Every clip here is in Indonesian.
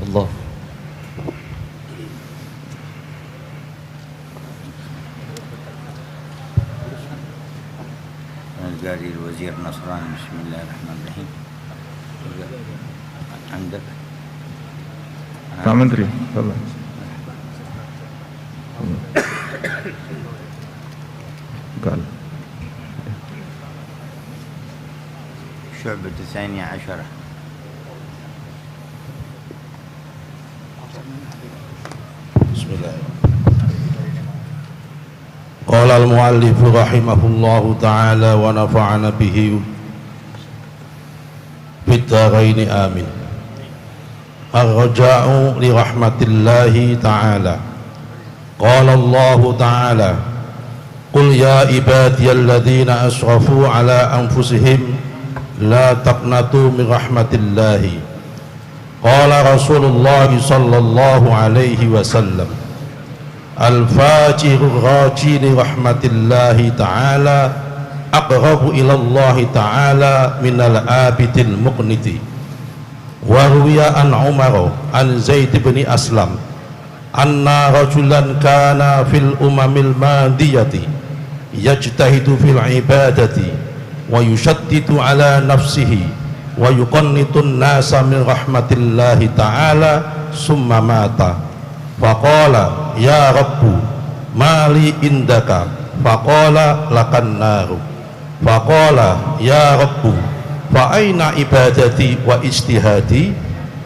Allah. قال الوزير نصران بسم الله الرحمن الرحيم. عندك Pak Menteri, tolong. قال شعبة 12. بسم الله. قال المؤلف رحمه الله تعالى ونفعنا به في الدارين آمين. الرجاء لرحمة الله تعالى. قال الله تعالى: قل يا عبادي الذين أسرفوا على أنفسهم لا تقنطوا من رحمة الله. قال رسول الله صلى الله عليه وسلم: الفاجر الراجي لرحمة الله تعالى أقرب إلى الله تعالى من العابد المقنط. وروي عن عمر عن زيد بن أسلم أن رجلا كان في الأمم الماضية يجتهد في العبادة ويشدد على نفسه ويقنط الناس من رحمة الله تعالى ثم مات فقال: يا رب ما لي عندك؟ فقال: لك النار. فقال: يا رب فأين عبادتي واجتهادي؟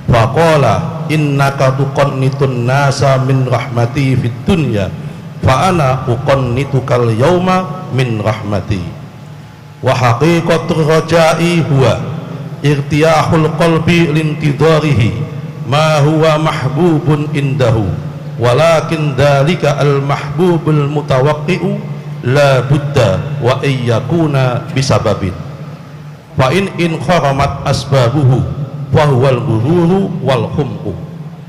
فقال: إنك تقنط الناس من رحمتي في الدنيا فأنا أقنطك اليوم من رحمتي. وحقيقة الرجاء هو ارتياح القلب لانتظاره ما هو محبوب عنده، ولكن ذلك المحبوب المتوقع لا بد وأن يكون بسبب، فإن انخرمت أسبابه فهو الغرور والحمق،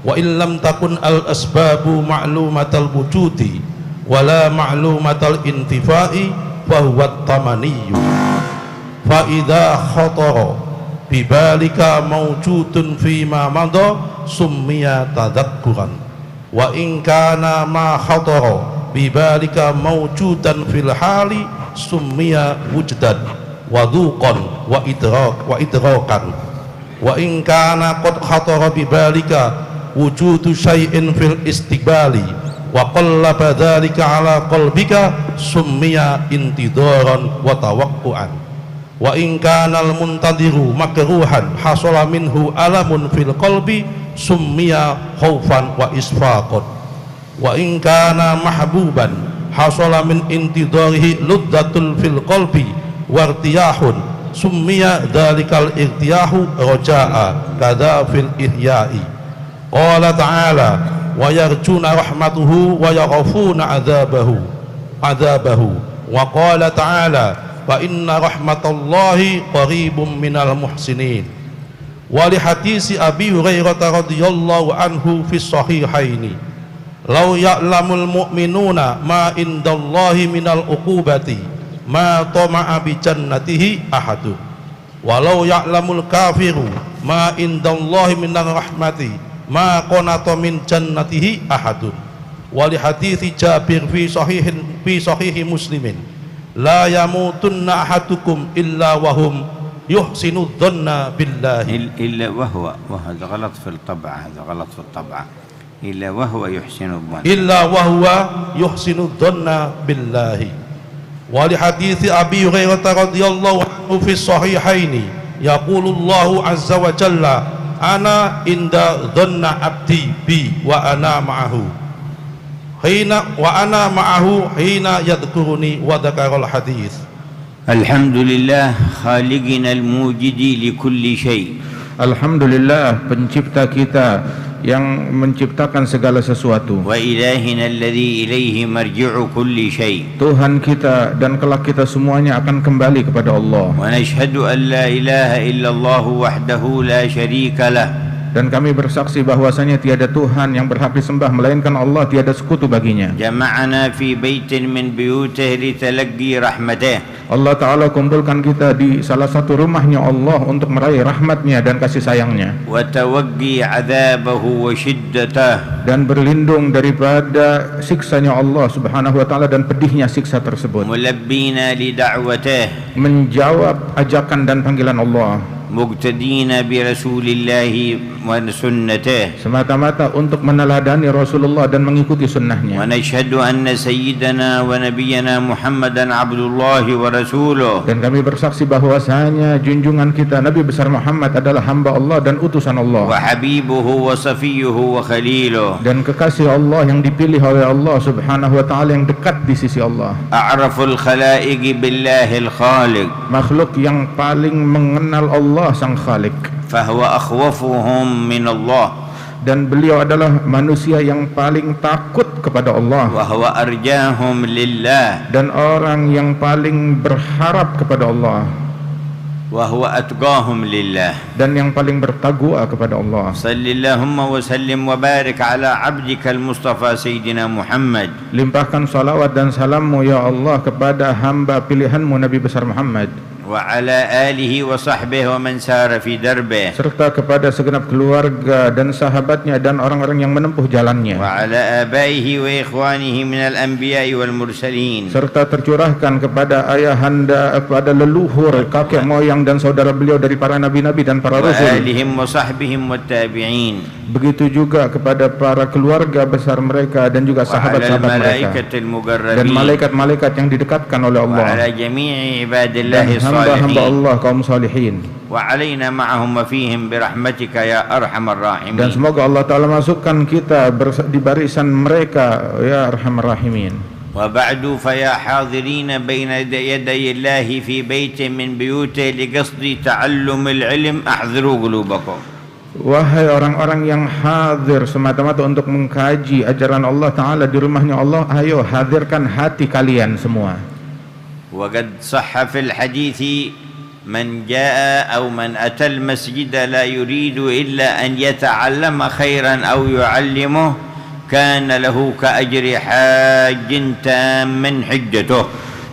وإن لم تكن الأسباب معلومة الوجود ولا معلومة الانتفاع فهو التمني. فإذا خطر بذلك موجود فيما مضى سمي تذكرا، وإن كان ما خطر بذلك موجودا في الحال سمي وجدا وذوقا وإدراكا، وإن كان قد خطر بذلك وجود شيء في الاستقبال وقلب ذلك على قلبك سمي انتظارا وتوقعا، وإن كان المنتظر مكروها حصل منه ألم في القلب سمي خوفا وإشفاقا، وإن كان محبوبا حصل من انتظاره لذة في القلب وارتياح سمي ذلك الارتياح رجاء، كذا في الإحياء. قال تعالى: ويرجون رحمته ويخافون عذابه. وقال تعالى: فإن رحمة الله قريب من المحسنين. ولحديث أبي هريرة رضي الله عنه في الصحيحين: لو يعلم المؤمنون ما عند الله من العقوبة ما طمع بجنته أحد، ولو يعلم الكافر ما عند الله من الرحمة ما قنط من جنته أحد. ولحديث جابر في صحيح مسلم: لا يموتن أحدكم إلا وهم يحسن الظن بالله. إلا وهو هذا غلط في الطبعة، هذا غلط في الطبعة. إلا وهو يحسن الظن، إلا وهو يحسن الظن بالله. ولحديث أبي هريرة رضي الله عنه في الصحيحين: يقول الله عز وجل: أنا عند ظن عبدي بي وأنا معه حين يذكرني وذكر الحديث. الحمد لله خالقنا الموجد لكل شيء. Alhamdulillah, pencipta kita yang menciptakan segala sesuatu. Wa ilahina alladhi ilaihi marji'u kulli syai'. Tuhan kita dan kelak kita semuanya akan kembali kepada Allah. Wa nashhadu an la ilaha illallah wahdahu la syarika lah. Dan kami bersaksi bahwasanya tiada Tuhan yang berhak disembah melainkan Allah, tiada sekutu baginya. جمعنا في بيت من بيوته لتلقي رحمته. Allah Ta'ala kumpulkan kita di salah satu rumahnya Allah untuk meraih rahmatnya dan kasih sayangnya, وتوقي عذابه وشدته. dan berlindung daripada siksanya Allah Subhanahu wa Ta'ala dan pedihnya siksa tersebut. ملبين لدعوته. Menjawab ajakan dan panggilan Allah, مقتدين برسول الله وسنته. semata-mata untuk meneladani Rasulullah dan mengikuti sunnahnya. ونشهد أن سيدنا ونبينا محمدا عبد الله ورسوله. Dan kami bersaksi bahwasanya junjungan kita Nabi besar Muhammad adalah hamba Allah dan utusan Allah, وحبيبه وصفيه وخليله. dan kekasih Allah yang dipilih oleh Allah Subhanahu wa Ta'ala, yang dekat di sisi Allah. أعرف الخلائق بالله الخالق. Makhluk yang paling mengenal Allah Sang Khalik, فهو أخوفهم من الله. dan beliau adalah manusia yang paling takut kepada Allah, وهو أرجاهم لله. dan orang yang paling berharap kepada Allah, وهو أتقاهم لله. dan yang paling bertakwa kepada Allah. صل اللهم وسلم وبارك على عبدك المصطفى سيدنا محمد. Limpahkan salawat dan salammu ya Allah kepada hamba pilihanmu Nabi besar Muhammad, وعلى آله وصحبه ومن سار في دربه. serta kepada segenap keluarga dan sahabatnya dan orang-orang yang menempuh jalannya, وعلى آبائه وإخوانه من الأنبياء والمرسلين. serta tercurahkan kepada ayahanda, kepada leluhur, kakek moyang dan saudara beliau dari para nabi-nabi dan para rasul. وآلهم وصحبهم والتابعين. Begitu juga kepada para keluarga besar mereka dan juga وعلى sahabat-sahabat mereka, الملائكة dan المقربين. malaikat-malaikat yang didekatkan oleh Allah, وعلى جميع عباد dan الله hamba-hamba الصالحين. Allah kaum salihin. وعلينا معهم وفيهم برحمتك يا أرحم Dan الراحمين. semoga Allah Ta'ala masukkan kita di barisan mereka ya Arhamar Rahimin. وبعد فيا حاضرين بين يدي الله في بيت من بيوته لقصد تعلم العلم أحضروا قلوبكم. Wahai orang-orang yang hadir semata-mata untuk mengkaji ajaran Allah Ta'ala di rumahnya Allah, ayo hadirkan hati kalian semua. وقد صح في الحديث من جاء أو من أتى المسجد لا يريد إلا أن يتعلم خيرا أو يعلمه كان له كأجر حاج تام حجته.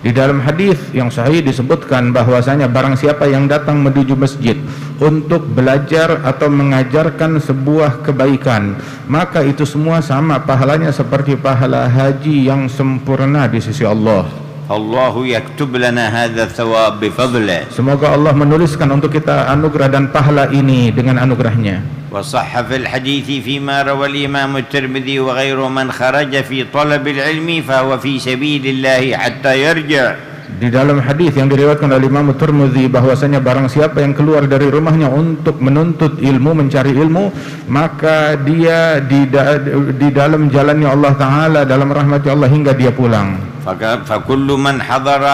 Di dalam hadis yang sahih disebutkan bahwasanya barang siapa yang datang menuju masjid untuk belajar atau mengajarkan sebuah kebaikan, maka itu semua sama pahalanya seperti pahala haji yang sempurna di sisi Allah. الله يكتب لنا هذا الثواب بفضله. Semoga Allah menuliskan untuk kita anugerah dan pahala ini dengan anugerahnya. وصح في الحديث فيما روى الإمام الترمذي وغيره من خرج في طلب العلم فهو في سبيل الله حتى يرجع. Di dalam hadis yang diriwayatkan oleh Imam Tirmidzi bahwasanya barang siapa yang keluar dari rumahnya untuk menuntut ilmu, mencari ilmu, maka dia di dalam jalannya Allah Ta'ala, dalam rahmat Allah hingga dia pulang. فكل من حضر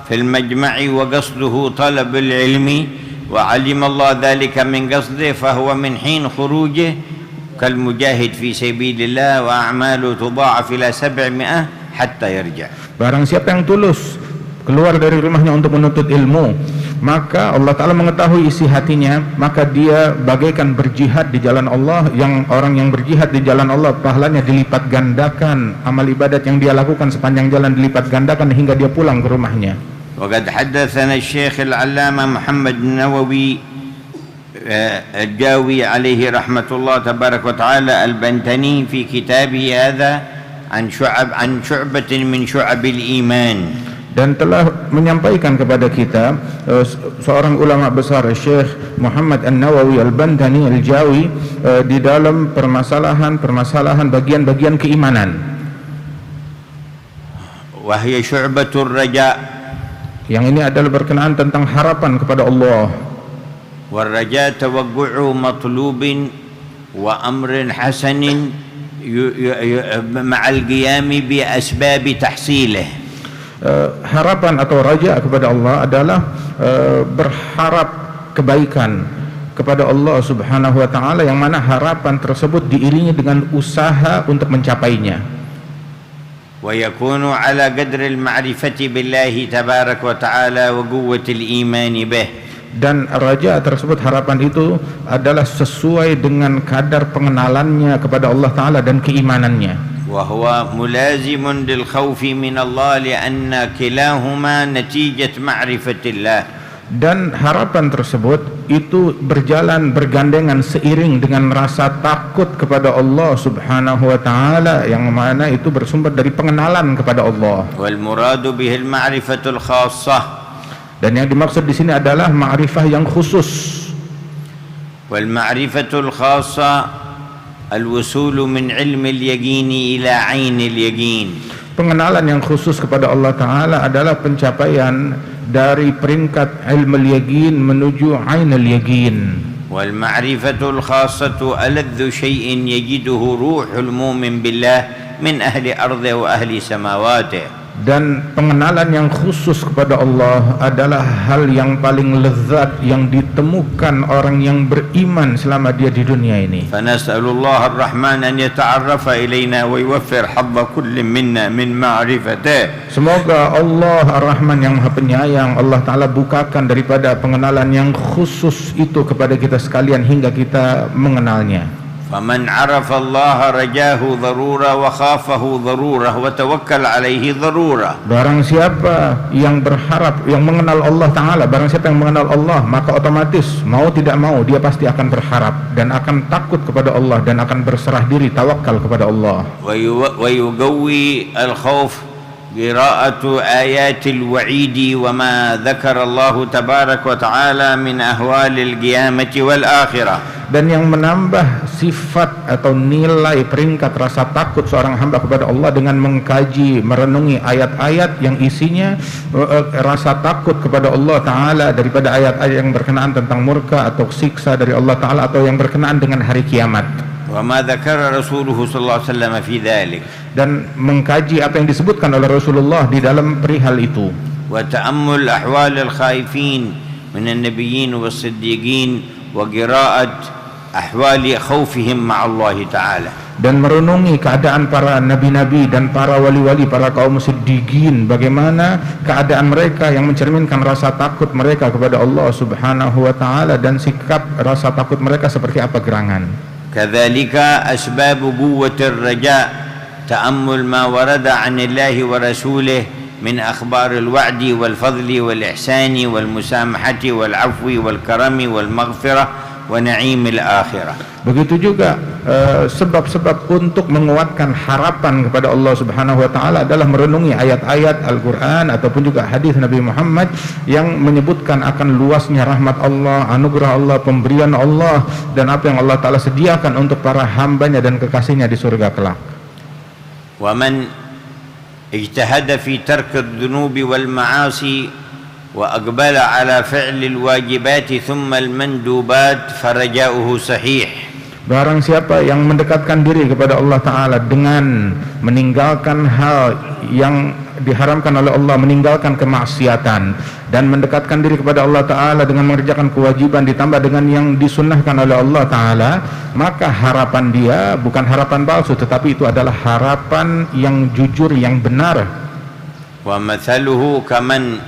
في المجمع وقصده طلب العلم وعلم الله ذلك من قصده فهو من حين خروجه كالمجاهد في سبيل الله وأعماله تضاعف إلى 700 حتى يرجع. Barang siapa yang tulus keluar dari rumahnya untuk menuntut ilmu, maka Allah Ta'ala mengetahui isi hatinya, maka dia bagaikan berjihad di jalan Allah. Yang orang yang berjihad di jalan Allah pahalanya dilipat gandakan, amal ibadat yang dia lakukan sepanjang jalan dilipat gandakan hingga dia pulang ke rumahnya. وقد حدثنا الشيخ العلامة محمد النووي الجاوي عليه رحمة الله تبارك وتعالى البنتني في كتابه هذا عن شعبة من شعب الإيمان. Dan telah menyampaikan kepada kita seorang ulama besar, Syekh Muhammad An-Nawawi Al-Bantani Al-Jawi, di dalam permasalahan bagian-bagian keimanan. وهي شعبة الرجاء. Yang ini adalah berkenaan tentang harapan kepada Allah. والرجاء توقع مطلوب وأمر حسن مع القيام بأسباب تحصيله. Harapan atau raja kepada Allah adalah berharap kebaikan kepada Allah Subhanahu wa Ta'ala, yang mana harapan tersebut diiringi dengan usaha untuk mencapainya. ويكون على قدر المعرفة بالله تبارك وتعالى وقوة الإيمان به. dan raja tersebut harapan itu adalah sesuai dengan kadar pengenalannya kepada Allah Ta'ala dan keimanannya. وهو ملازم للخوف من الله لأن كلاهما نتيجة معرفة الله. Dan harapan tersebut itu bergandengan seiring dengan rasa takut kepada Allah Subhanahu wa Ta'ala, yang mana itu bersumber dari pengenalan kepada Allah. والمراد به المعرفة الخاصة. Dan yang dimaksud di sini adalah ma'rifah yang khusus. والمعرفة الخاصة الوصول من علم اليقين إلى عين اليقين. Pengenalan yang khusus kepada Allah Ta'ala adalah pencapaian dari peringkat ilmu al-yaqin menuju ainul yaqin. والمعرفة الخاصة ألذ شيء يجده روح المؤمن بالله من أهل أرضه وأهل سماواته. Dan pengenalan yang khusus kepada Allah adalah hal yang paling lezat yang ditemukan orang yang beriman selama dia di dunia ini. فنسأل الله الرحمن أن يتعرف إلينا ويوفر حظ كل منا من معرفته. Semoga Allah Ar-Rahman yang Maha Penyayang, Allah Ta'ala bukakan daripada pengenalan yang khusus itu kepada kita sekalian hingga kita mengenalnya. فمن عرف الله رجاه ضرورة وخافه ضرورة وتوكل عليه ضرورة. Barang siapa yang berharap, yang mengenal Allah Ta'ala, barang siapa yang mengenal Allah, maka otomatis mau tidak mau dia pasti akan berharap dan akan takut kepada Allah dan akan berserah diri, tawakal kepada Allah. ويقوي الخوف قراءة آيات الوعيد وما ذكر الله تبارك وتعالى من أهوال القيامة والآخرة. Dan yang menambah sifat atau nilai peringkat rasa takut seorang hamba kepada Allah dengan mengkaji, merenungi ayat-ayat yang isinya rasa takut kepada Allah Ta'ala daripada ayat-ayat yang berkenaan tentang murka atau siksa dari Allah Ta'ala atau yang berkenaan dengan hari kiamat. وما ذكر رسوله صلى الله عليه وسلم في ذلك. Dan mengkaji apa yang disebutkan oleh Rasulullah di dalam perihal itu. وتأمل أحوال الخائفين من النبيين والصديقين وقراءة أحوال خوفهم مع الله تعالى. Dan merenungi keadaan para nabi-nabi dan para wali-wali, para kaum siddiqin, bagaimana keadaan mereka yang mencerminkan rasa takut mereka kepada Allah Subhanahu wa Ta'ala dan sikap rasa takut mereka seperti apa gerangan. كذلك أسباب قوة الرجاء تأمل ما ورد عن الله ورسوله من أخبار الوعد والفضل والإحسان والمسامحة والعفو والكرم والمغفرة ونعيم الآخرة. Begitu juga sebab-sebab untuk menguatkan harapan kepada Allah Subhanahu wa Ta'ala adalah merenungi ayat-ayat Al-Quran ataupun juga hadis Nabi Muhammad yang menyebutkan akan luasnya rahmat Allah, anugerah Allah, pemberian Allah, dan apa yang Allah Ta'ala sediakan untuk para hambanya dan kekasihnya di surga kelak. ومن اجتهد في ترك الذنوب والمعاصي وأقبل على فعل الواجبات ثم المندوبات فرجاؤه صحيح. Barang siapa yang mendekatkan diri kepada Allah Ta'ala dengan meninggalkan hal yang diharamkan oleh Allah, meninggalkan kemaksiatan, dan mendekatkan diri kepada Allah Ta'ala dengan mengerjakan kewajiban ditambah dengan yang disunnahkan oleh Allah Ta'ala, maka harapan dia bukan harapan palsu, tetapi itu adalah harapan yang jujur, yang benar. Wa mathaluhu kaman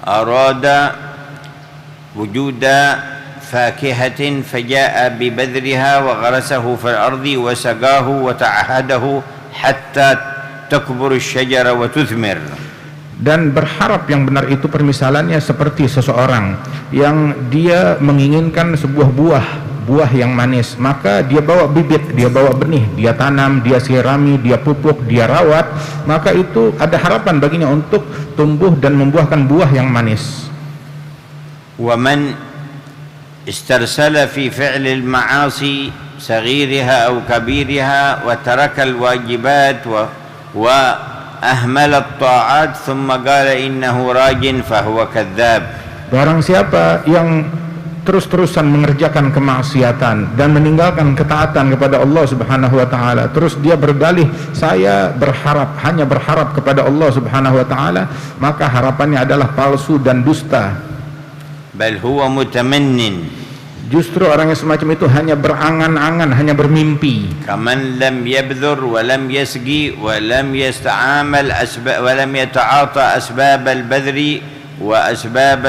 arada wujuda فاكهة فجاء ببذرها وغرسه في الأرض وسقاه وتعهده حتى تكبر الشجرة وتثمر. Dan berharap yang benar itu permisalannya seperti seseorang yang dia menginginkan sebuah buah yang manis, maka dia bawa bibit, dia bawa benih, dia tanam, dia sirami, dia pupuk, dia rawat, maka itu ada harapan baginya untuk tumbuh dan membuahkan buah yang manis. ومن استرسل في فعل المعاصي صغيرها أو كبيرها وترك الواجبات وأهمل الطاعات ثم قال إنه راج فهو كذاب. Barang siapa yang terus-terusan mengerjakan kemaksiatan dan meninggalkan ketaatan kepada Allah Subhanahu wa Ta'ala, terus dia berdalih saya berharap, hanya berharap kepada Allah Subhanahu wa Ta'ala, maka harapannya adalah palsu dan dusta. Bal huwa mutamannin. Justru orang yang semacam itu hanya berangan-angan, hanya bermimpi. Kaman lam yabdhur wa lam yasqi wa lam yasta'amal asbab wa lam yata'ata asbab al-badri wa asbab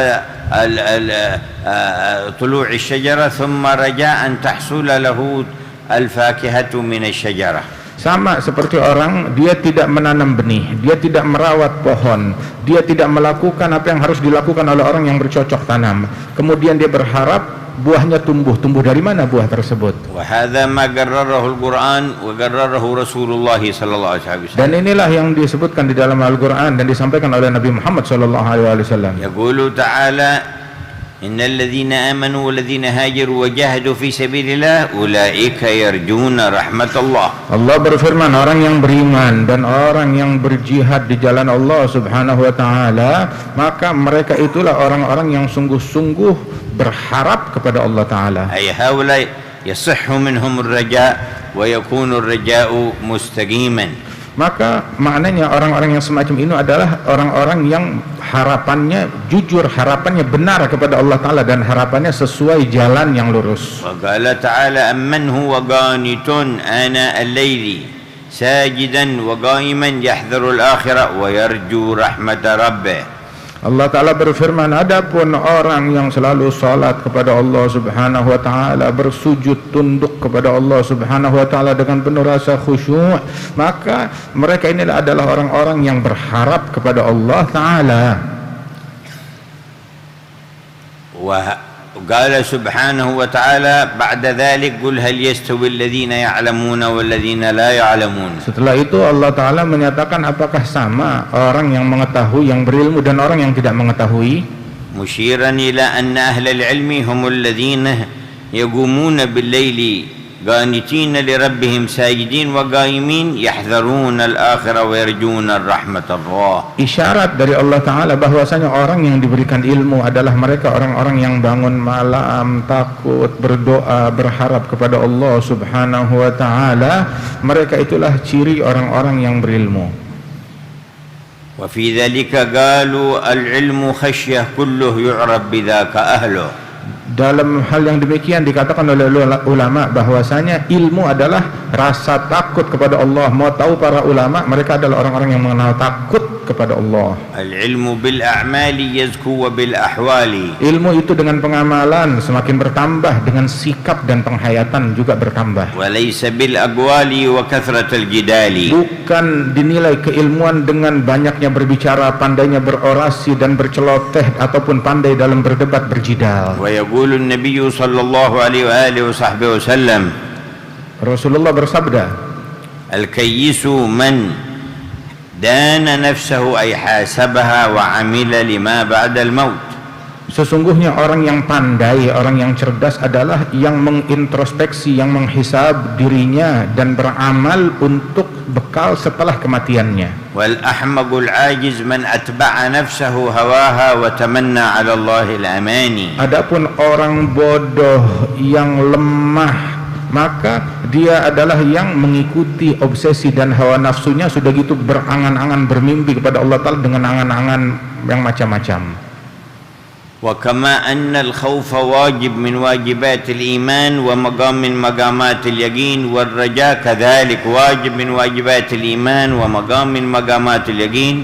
طلوع الشجرة ثم رجاء أن تحصل له الفاكهة من الشجرة. Sama seperti orang, dia tidak menanam benih, dia tidak merawat pohon, dia tidak melakukan apa yang harus dilakukan oleh orang yang bercocok tanam. Kemudian dia berharap buahnya tumbuh. Tumbuh dari mana buah tersebut? وهذا ما قرره القرآن وقرره رسول الله صلى الله عليه وسلم. Dan inilah yang disebutkan di dalam Al-Quran dan disampaikan oleh Nabi Muhammad SAW. يقول تعالى إن الذين آمنوا والذين هاجروا وجاهدوا في سبيل الله أولئك يرجون رحمة الله. Allah berfirman, orang yang beriman dan orang yang berjihad di jalan Allah Subhanahu wa taala, maka mereka itulah orang-orang yang sungguh-sungguh berharap kepada Allah taala. أي هؤلاء يصح منهم الرجاء ويكون الرجاء مستقيما. Maka maknanya orang-orang yang semacam ini adalah orang-orang yang harapannya jujur, harapannya benar kepada Allah Ta'ala, dan harapannya sesuai jalan yang lurus. وقال تعالى أمن هو قانت آناء الليل ساجدا وقائما يحذر الآخرة ويرجو رحمة ربه. Allah Ta'ala berfirman, adapun orang yang selalu salat kepada Allah Subhanahu wa taala, bersujud tunduk kepada Allah Subhanahu wa taala dengan penuh rasa khusyuk, maka mereka inilah adalah orang-orang yang berharap kepada Allah Ta'ala. وقال سبحانه وتعالى بعد ذلك قل هل يستوي الذين يعلمون والذين لا يعلمون. Setelah itu Allah Ta'ala menyatakan, apakah sama orang yang mengetahui, yang berilmu, dan orang yang tidak mengetahui? مشيرا إلى أن أهل العلم هم الذين يقومون بالليل قانتين لربهم ساجدين وقائمين يحذرون الآخرة ويرجون الرحمة الله. Isyarat dari Allah Ta'ala bahwasanya orang yang diberikan ilmu adalah mereka orang-orang yang bangun malam, takut, berdoa, berharap kepada Allah Subhanahu wa Ta'ala. Mereka itulah ciri orang-orang yang berilmu. وفي ذلك قالوا العلم خشية كله يعرف بذاك أهله. Dalam hal yang demikian dikatakan oleh ulama bahwasanya ilmu adalah rasa takut kepada Allah. Mau tahu para ulama, mereka adalah orang-orang yang mengenal takut kepada Allah. Al-ilmu bil a'mali yazku wa bil ahwali. Ilmu itu dengan pengamalan semakin bertambah, dengan sikap dan penghayatan juga bertambah. Wa laysa bil aqwali wa kathratil jidali. Bukan dinilai keilmuan dengan banyaknya berbicara, pandainya berorasi dan berceloteh, ataupun pandai dalam berdebat, berjidal. Wa yaqulu an-nabiy sallallahu alaihi wa alihi wasallam, Rasulullah bersabda, al-kayyisu man dana nafsahu ay hasabaha wa amila lima ba'da al-maut. Sesungguhnya orang yang pandai, orang yang cerdas adalah yang mengintrospeksi, yang menghisab dirinya dan beramal untuk bekal setelah kematiannya. Wal ahmaqul ajiz man atba'a nafsahu hawaha wa tamanna 'ala Allahil amani. Adapun orang bodoh yang lemah, maka dia adalah yang mengikuti obsesi dan hawa nafsunya, sudah gitu berangan-angan, bermimpi kepada Allah Ta'ala dengan angan-angan yang macam-macam. وكما أن الخوف واجب من واجبات الإيمان ومقام من مقامات اليقين والرجاء كذلك واجب من واجبات الإيمان ومقام من مقامات اليقين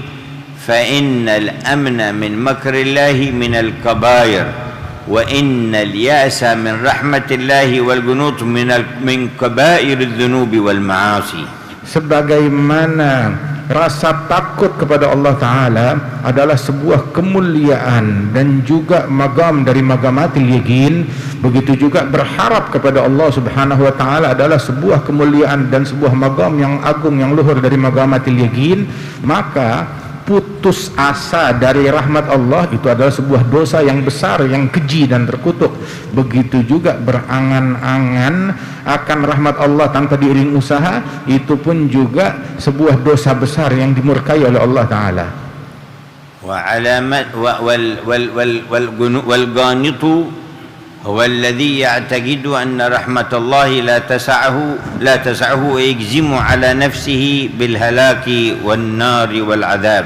فإن الأمن من مكر الله من الكبائر وإن اليأس من رحمة الله والقنوط من كبائر الذنوب والمعاصي. Sebagaimana rasa takut kepada Allah Ta'ala adalah sebuah kemuliaan dan juga magam dari magamatil yakin, begitu juga berharap kepada Allah Subhanahu wa Ta'ala adalah sebuah kemuliaan dan sebuah magam yang agung, yang luhur dari magamatil yakin. Maka putus asa dari rahmat Allah itu adalah sebuah dosa yang besar, yang keji dan terkutuk. Begitu juga berangan-angan akan rahmat Allah tanpa diiring usaha, itu pun juga sebuah dosa besar yang dimurkai oleh Allah Ta'ala. والقانط هو الذي يعتقد أن رحمة الله لا تسعه ويجزم على نفسه بالهلاك والنار والعذاب.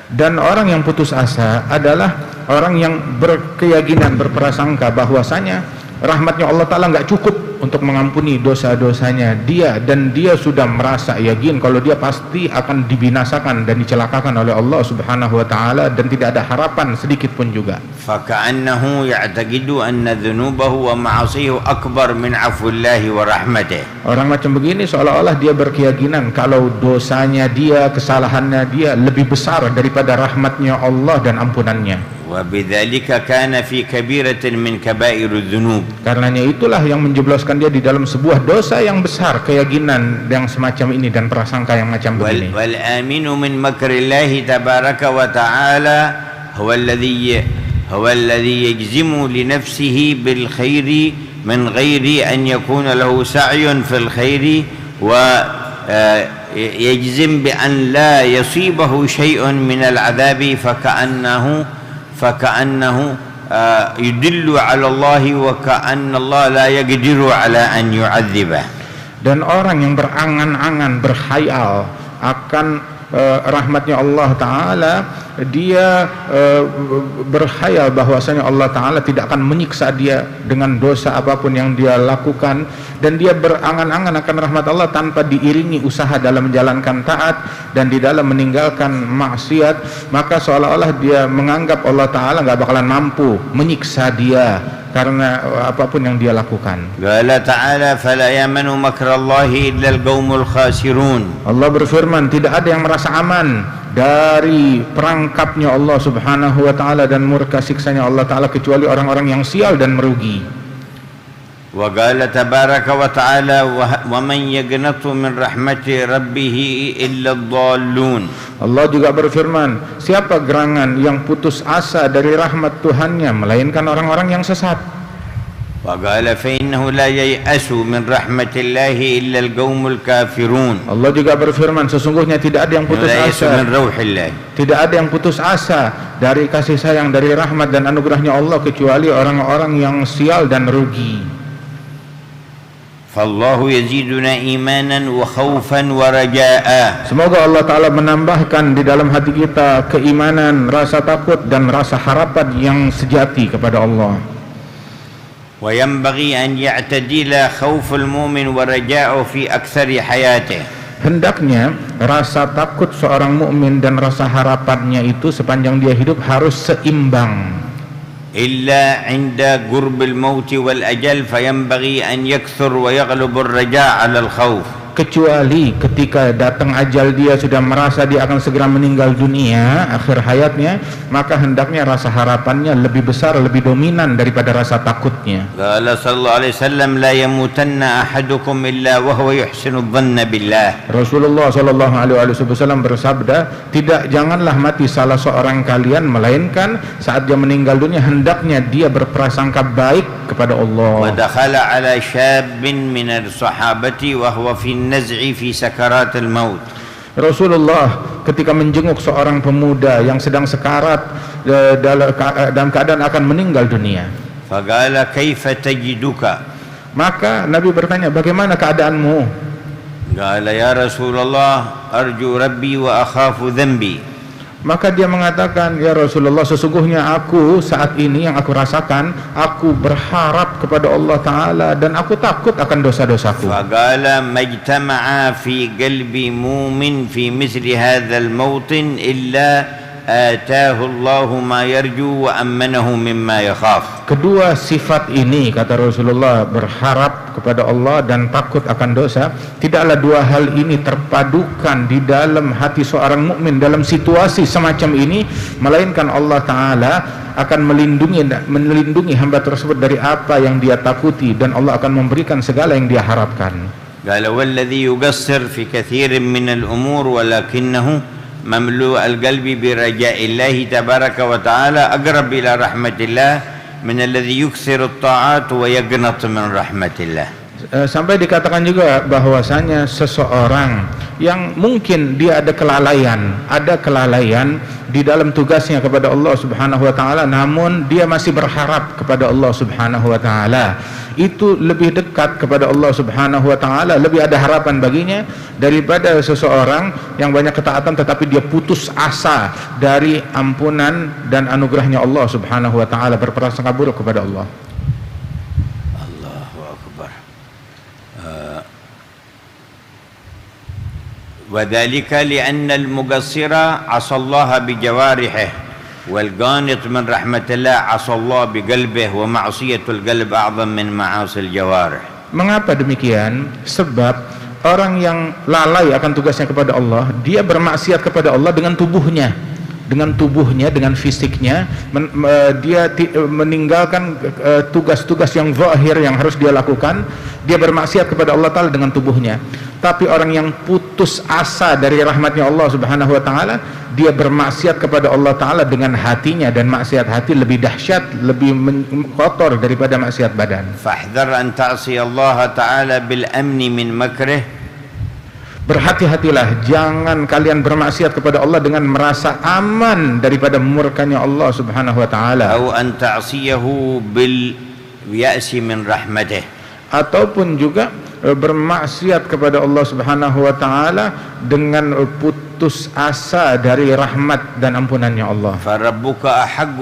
Dan orang yang putus asa adalah orang yang berkeyakinan, berprasangka bahwasanya rahmatnya Allah Ta'ala nggak cukup untuk mengampuni dosa-dosanya dia, dan dia sudah merasa yakin kalau dia pasti akan dibinasakan dan dicelakakan oleh Allah Subhanahu wa Ta'ala, dan tidak ada harapan sedikit pun juga. فكأنه يعتقد أن ذنوبه ومعاصيه أكبر من عفو الله ورحمته. Orang macam begini seolah-olah dia berkeyakinan kalau dosanya dia, kesalahannya dia lebih besar daripada rahmatnya Allah dan ampunannya. وبذلك كان في كبيرة من كبائر الذنوب. Karenanya itulah yang menjebloskan dia di dalam sebuah dosa yang besar, keyakinan yang semacam ini dan prasangka yang macam begini. والآمن من مكر الله تبارك وتعالى هو الذي يجزم لنفسه بالخير من غير أن يكون له سعي في الخير ويجزم بأن لا يصيبه شيء من العذاب فكأنه يدل على الله وكأن الله لا يقدر على أن يعذبه. Dan orang yang berangan-angan, berkhayal akan rahmatnya Allah Ta'ala, dia berkhayal bahwasanya Allah Ta'ala tidak akan menyiksa dia dengan dosa apapun yang dia lakukan, dan dia berangan-angan akan rahmat Allah tanpa diiringi usaha dalam menjalankan taat dan di dalam meninggalkan maksiat, maka seolah-olah dia menganggap Allah Ta'ala nggak bakalan mampu menyiksa dia karena apapun yang dia lakukan. Qala ta'ala fala yamanu makrallahi illa al-qaumul khasirun. Allah berfirman, tidak ada yang merasa aman dari perangkapnya Allah Subhanahu wa Ta'ala dan murka siksanya Allah Ta'ala kecuali orang-orang yang sial dan merugi. Wa qala tabaraka wa ta'ala wa man yaqnatu min rahmati rabbih illa ad-dallun. Allah juga berfirman, siapa gerangan yang putus asa dari rahmat Tuhannya melainkan orang-orang yang sesat. Wa qala fa innahu la yai'asu min rahmatillahi illa al-qaumul kafirun. Allah juga berfirman, sesungguhnya tidak ada yang putus asa min rauhillah. Tidak ada yang putus asa dari kasih sayang, dari rahmat dan anugerahnya Allah kecuali orang-orang yang sial dan rugi. Fallahu yaziduna imanan wa khaufan wa rajaa. Semoga Allah Ta'ala menambahkan di dalam hati kita keimanan, rasa takut dan rasa harapan yang sejati kepada Allah. Wa yanbaghi an ya'tadila khauful mu'min wa raja'u fi aktsari hayatihi. Hendaknya rasa takut seorang mukmin dan rasa harapannya itu sepanjang dia hidup harus seimbang. إلا عند قرب الموت والأجل فينبغي أن يكثر ويغلب الرجاء على الخوف. Kecuali ketika datang ajal dia sudah merasa dia akan segera meninggal dunia, akhir hayatnya, maka hendaknya rasa harapannya lebih besar, lebih dominan daripada rasa takutnya. Qala sallallahu alaihi wasallam la yamutanna ahadukum illa wa huwa yuhsinu dhanna billah. Rasulullah sallallahu alaihi wasallam bersabda, janganlah mati salah seorang kalian melainkan saat dia meninggal dunia hendaknya dia berprasangka baik kepada Allah. Wa dakhala ala syabin min as-sahabati wa huwa fi naz'i fi sakaratil maut. Rasulullah ketika menjenguk seorang pemuda yang sedang sekarat dalam keadaan akan meninggal dunia. Faqala kaifa tajiduka? Maka Nabi bertanya, bagaimana keadaanmu? Qala ya Rasulullah arju rabbi wa akhafu dhanbi. Maka dia mengatakan, ya Rasulullah, sesungguhnya aku saat ini yang aku rasakan, aku berharap kepada Allah Ta'ala dan aku takut akan dosa-dosaku. Faqala majtama'a fi qalbi mu'min fi misli hadzal mawtin illa ataahu Allahu ma yarju wa ammanahu mimma yakhaf. Kedua sifat ini, kata Rasulullah, berharap kepada Allah dan takut akan dosa, tidaklah dua hal ini terpadukan di dalam hati seorang mukmin dalam situasi semacam ini, melainkan Allah Ta'ala akan melindungi hamba tersebut dari apa yang dia takuti, dan Allah akan memberikan segala yang dia harapkan. Qala walladhi yuqassir fi katsirin min al-umur walakinnahu mamlu' al-qalbi bi raja'illahi tabaraka wa ta'ala aqrab ila rahmatillah min alladhi yukthiru at-ta'at wa yaqnat min rahmatillah. Sampai dikatakan juga bahwasanya seseorang yang mungkin dia ada kelalaian di dalam tugasnya kepada Allah Subhanahu wa Ta'ala, namun dia masih berharap kepada Allah Subhanahu wa Ta'ala, itu lebih dekat kepada Allah Subhanahu wa Ta'ala, lebih ada harapan baginya daripada seseorang yang banyak ketaatan tetapi dia putus asa dari ampunan dan anugerahnya Allah Subhanahu wa Ta'ala, berprasangka buruk kepada Allah. وذلك لأن المقصر عصى الله بجوارحه والقانط من رحمة الله عصى الله بقلبه ومعصية القلب أعظم من معاصي الجوارح. Mengapa demikian? Sebab orang yang lalai akan tugasnya kepada Allah, dia bermaksiat kepada Allah dengan tubuhnya, dengan fisiknya, dia meninggalkan tugas-tugas yang zahir yang harus dia lakukan. Dia bermaksiat kepada Allah Ta'ala dengan tubuhnya. Tapi orang yang putus asa dari rahmatnya Allah Subhanahu wa Ta'ala, dia bermaksiat kepada Allah Ta'ala dengan hatinya, dan maksiat hati lebih dahsyat, lebih kotor daripada maksiat badan. فاحذر أن تعصي الله تعالى بالأمن من مكره. Berhati-hatilah, jangan kalian bermaksiat kepada Allah dengan merasa aman daripada murkanya Allah Subhanahu wa Ta'ala, أو أن تعصيه باليأس من رحمته, ataupun juga bermaksiat kepada Allah Subhanahu wa Ta'ala dengan putus asa dari rahmat dan ampunannya Allah. فربك أحق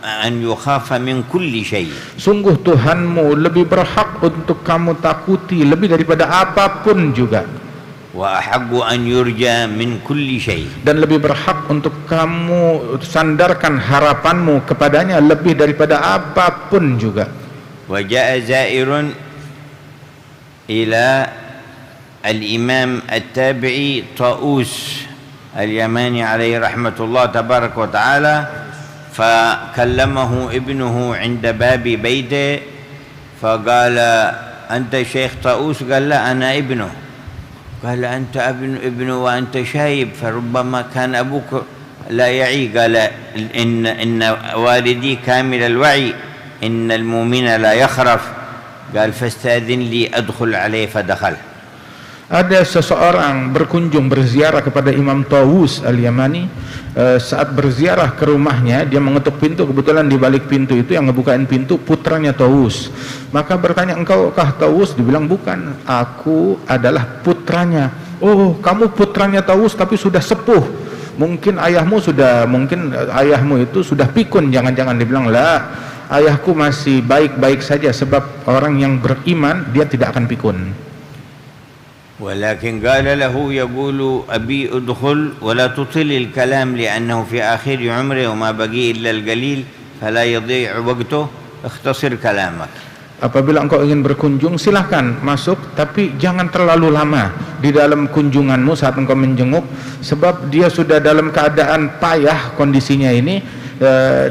أن يخاف من كل شيء. Sungguh Tuhanmu lebih berhak untuk kamu takuti lebih daripada apapun juga, وأحق أن يرجى من كل شيء. dan lebih berhak untuk kamu sandarkan harapanmu kepadanya lebih daripada apapun juga. وجاء زائر إلى الإمام التابعي طاووس اليماني عليه رحمة الله تبارك وتعالى، فكلمه ابنه عند باب بيته فقال: أنت شيخ طاووس؟ قال: لا، أنا ابنه. قال: أنت ابنه وأنت شايب، فربما كان أبوك لا يعي. قال: إن والدي كامل الوعي، إن المؤمن لا يخرف. قال: فاستأذن لي أدخل عليه. فدخل. Ada seseorang berkunjung berziarah kepada Imam Tawus Al-Yamani. Saat berziarah ke rumahnya, dia mengetuk pintu. Kebetulan di balik pintu itu yang ngebukain pintu putranya Tawus. Maka bertanya, "Engkaukah Tawus?" Dibilang, "Bukan, aku adalah putranya." "Oh, kamu putranya Tawus tapi sudah sepuh. Mungkin ayahmu itu sudah pikun." Jangan-jangan. Dibilang, "La, ayahku masih baik-baik saja, sebab orang yang beriman dia tidak akan pikun." ولكن قال له يقول: أبي ادخل ولا تطل الكلام لأنه في آخر عمره وما بقي إلا القليل فلا يضيع وقته، اختصر كلامك. Apabila engkau ingin berkunjung, silahkan masuk, tapi jangan terlalu lama di dalam kunjunganmu saat engkau menjenguk, sebab dia sudah dalam keadaan payah kondisinya ini,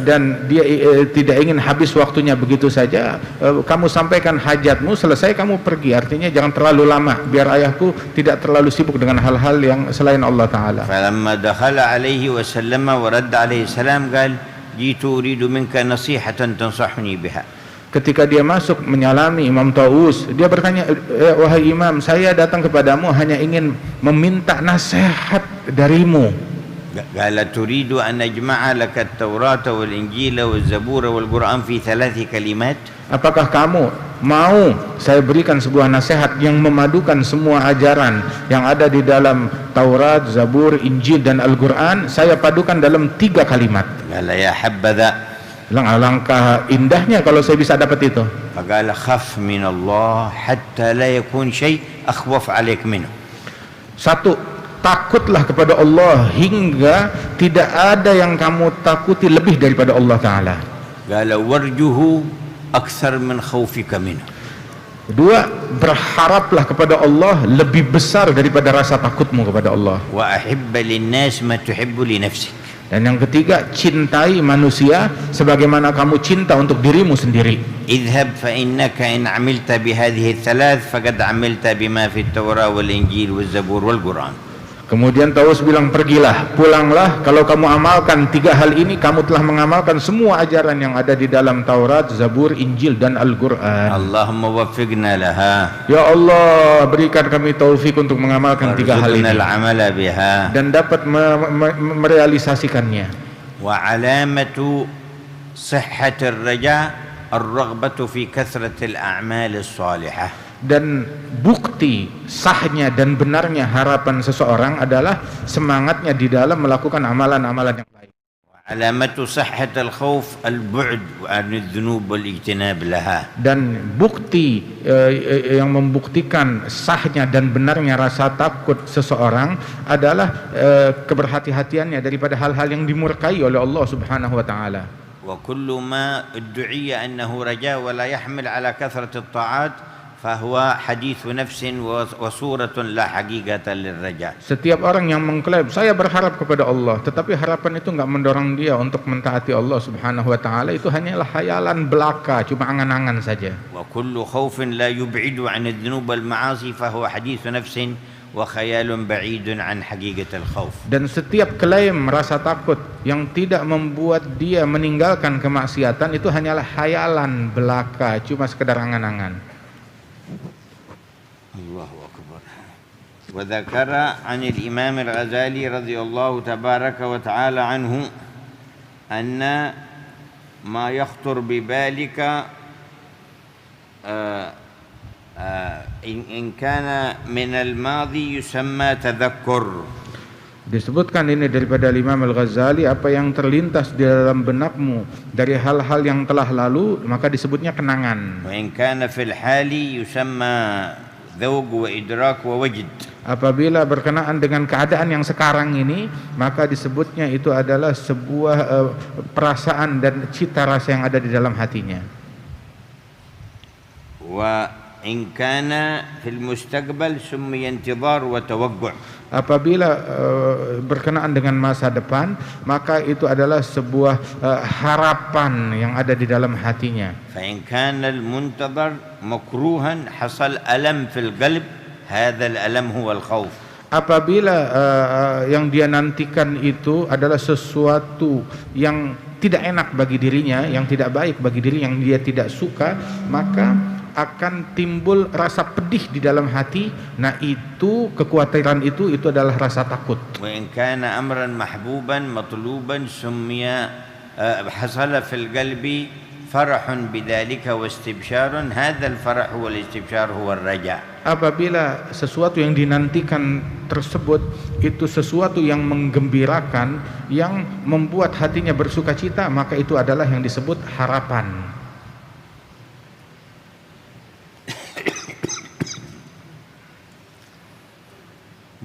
dan dia tidak ingin habis waktunya begitu saja. Kamu sampaikan hajatmu, selesai kamu pergi. Artinya jangan terlalu lama, biar ayahku tidak terlalu sibuk dengan hal-hal yang selain Allah Ta'ala. فلما دخل عليه وسلم ورد عليه السلام قال: جئت أريد منك نصيحة تنصحني بها. Ketika dia masuk menyalami Imam Tawus, dia bertanya, "Wahai Imam, saya datang kepadamu hanya ingin meminta nasihat darimu." قال: تريد أن أجمع لك التوراة والإنجيل والزبور والقرآن في 3 كلمات؟ Apakah kamu mau saya berikan sebuah nasihat yang memadukan semua ajaran yang ada di dalam Taurat, Zabur, Injil dan Al-Quran, saya padukan dalam 3 kalimat? قال: يا حبذا. Alangkah indahnya kalau saya bisa dapat itu. فقال: خف من الله حتى لا يكون شيء أخوف عليك منه. 1, takutlah kepada Allah hingga tidak ada yang kamu takuti lebih daripada Allah Ta'ala. قال: وارجه أكثر من خوفك منه. 2, berharaplah kepada Allah lebih besar daripada rasa takutmu kepada Allah. وأحب للناس ما تحب لنفسك. Dan yang ketiga, cintai manusia sebagaimana kamu cinta untuk dirimu sendiri. اذهب فإنك إن عملت بهذه الثلاث فقد عملت بما في التوراة والإنجيل والزبور والقرآن. Kemudian Tawus bilang, "Pergilah, pulanglah. Kalau kamu amalkan 3 hal ini, kamu telah mengamalkan semua ajaran yang ada di dalam Taurat, Zabur, Injil dan Al-Quran." اللهم وفقنا لها. Ya Allah, berikan kami taufik untuk mengamalkan 3 hal ini وارزقنا العمل بها. dan dapat merealisasikannya. وعلامة صحة الرجاء الرغبة في كثرة الأعمال الصالحة. Dan bukti sahnya dan benarnya harapan seseorang adalah semangatnya di dalam melakukan amalan-amalan yang baik. علامة صحة الخوف البعد عن الذنوب والاجتناب لها. Dan bukti yang membuktikan sahnya dan benarnya rasa takut seseorang adalah keberhati-hatiannya daripada hal-hal yang dimurkai oleh Allah Subhanahu wa taala. وكل ما ادعي أنه رجاء ولا يحمل على كثرة الطاعات فهو حديث نفس وصورة لا حقيقة للرجاء. Setiap orang yang mengklaim saya berharap kepada Allah, tetapi harapan itu enggak mendorong dia untuk mentaati Allah Subhanahu wa taala, itu hanyalah khayalan belaka, cuma angan-angan saja. وكل خوف لا يبعد عن الذنوب والمعاصي فهو حديث نفس وخيال بعيد عن حقيقة الخوف. Dan setiap klaim rasa takut yang tidak membuat dia meninggalkan kemaksiatan itu hanyalah khayalan belaka, cuma sekedar angan-angan. الله أكبر. وذكر عن الإمام الغزالي رضي الله تبارك وتعالى عنه أن ما يخطر ببالك إن كان من الماضي يسمى تذكر. Disebutkan ini daripada Imam Al-Ghazali, apa yang terlintas di dalam benakmu dari hal-hal yang telah lalu maka disebutnya kenangan. وإن كان في الحال يسمى ذوق وإدراك ووجد. Apabila berkenaan dengan keadaan yang sekarang ini maka disebutnya itu adalah sebuah perasaan dan cita rasa yang ada di dalam hatinya. وإن كان في المستقبل سمي انتظار وتوقع. Apabila berkenaan dengan masa depan maka itu adalah sebuah harapan yang ada di dalam hatinya. فإن كان المنتظر مكروها حصل ألم في القلب هذا الألم هو الخوف. Apabila yang dia nantikan itu adalah sesuatu yang tidak enak bagi dirinya, yang tidak baik bagi diri, yang dia tidak suka, maka akan timbul rasa pedih di dalam hati. Nah itu kekhawatiran itu adalah rasa takut. وإن كان أمرا محبوبا مطلوبا سمي حصل في القلب فرح بذلك واستبشار هذا الفرح والاستبشار هو الرجاء. Apabila sesuatu yang dinantikan tersebut itu sesuatu yang menggembirakan, yang membuat hatinya bersukacita, maka itu adalah yang disebut harapan.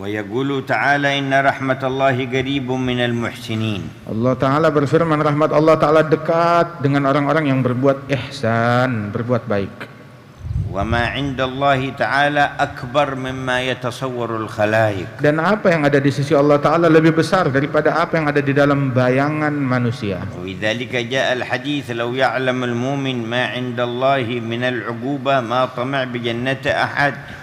ويقول تعالى إن رحمة الله قريب من المحسنين. Allah Ta'ala berfirman, rahmat Allah Ta'ala dekat dengan orang-orang yang berbuat ihsan, berbuat baik. وما عند الله تعالى أكبر مما يتصور الخلائق. Dan apa yang ada di sisi Allah Ta'ala lebih besar daripada apa yang ada di dalam bayangan manusia. ولذلك جاء الحديث لو يعلم المؤمن ما عند الله من العقوبة ما طمع بجنة أحد.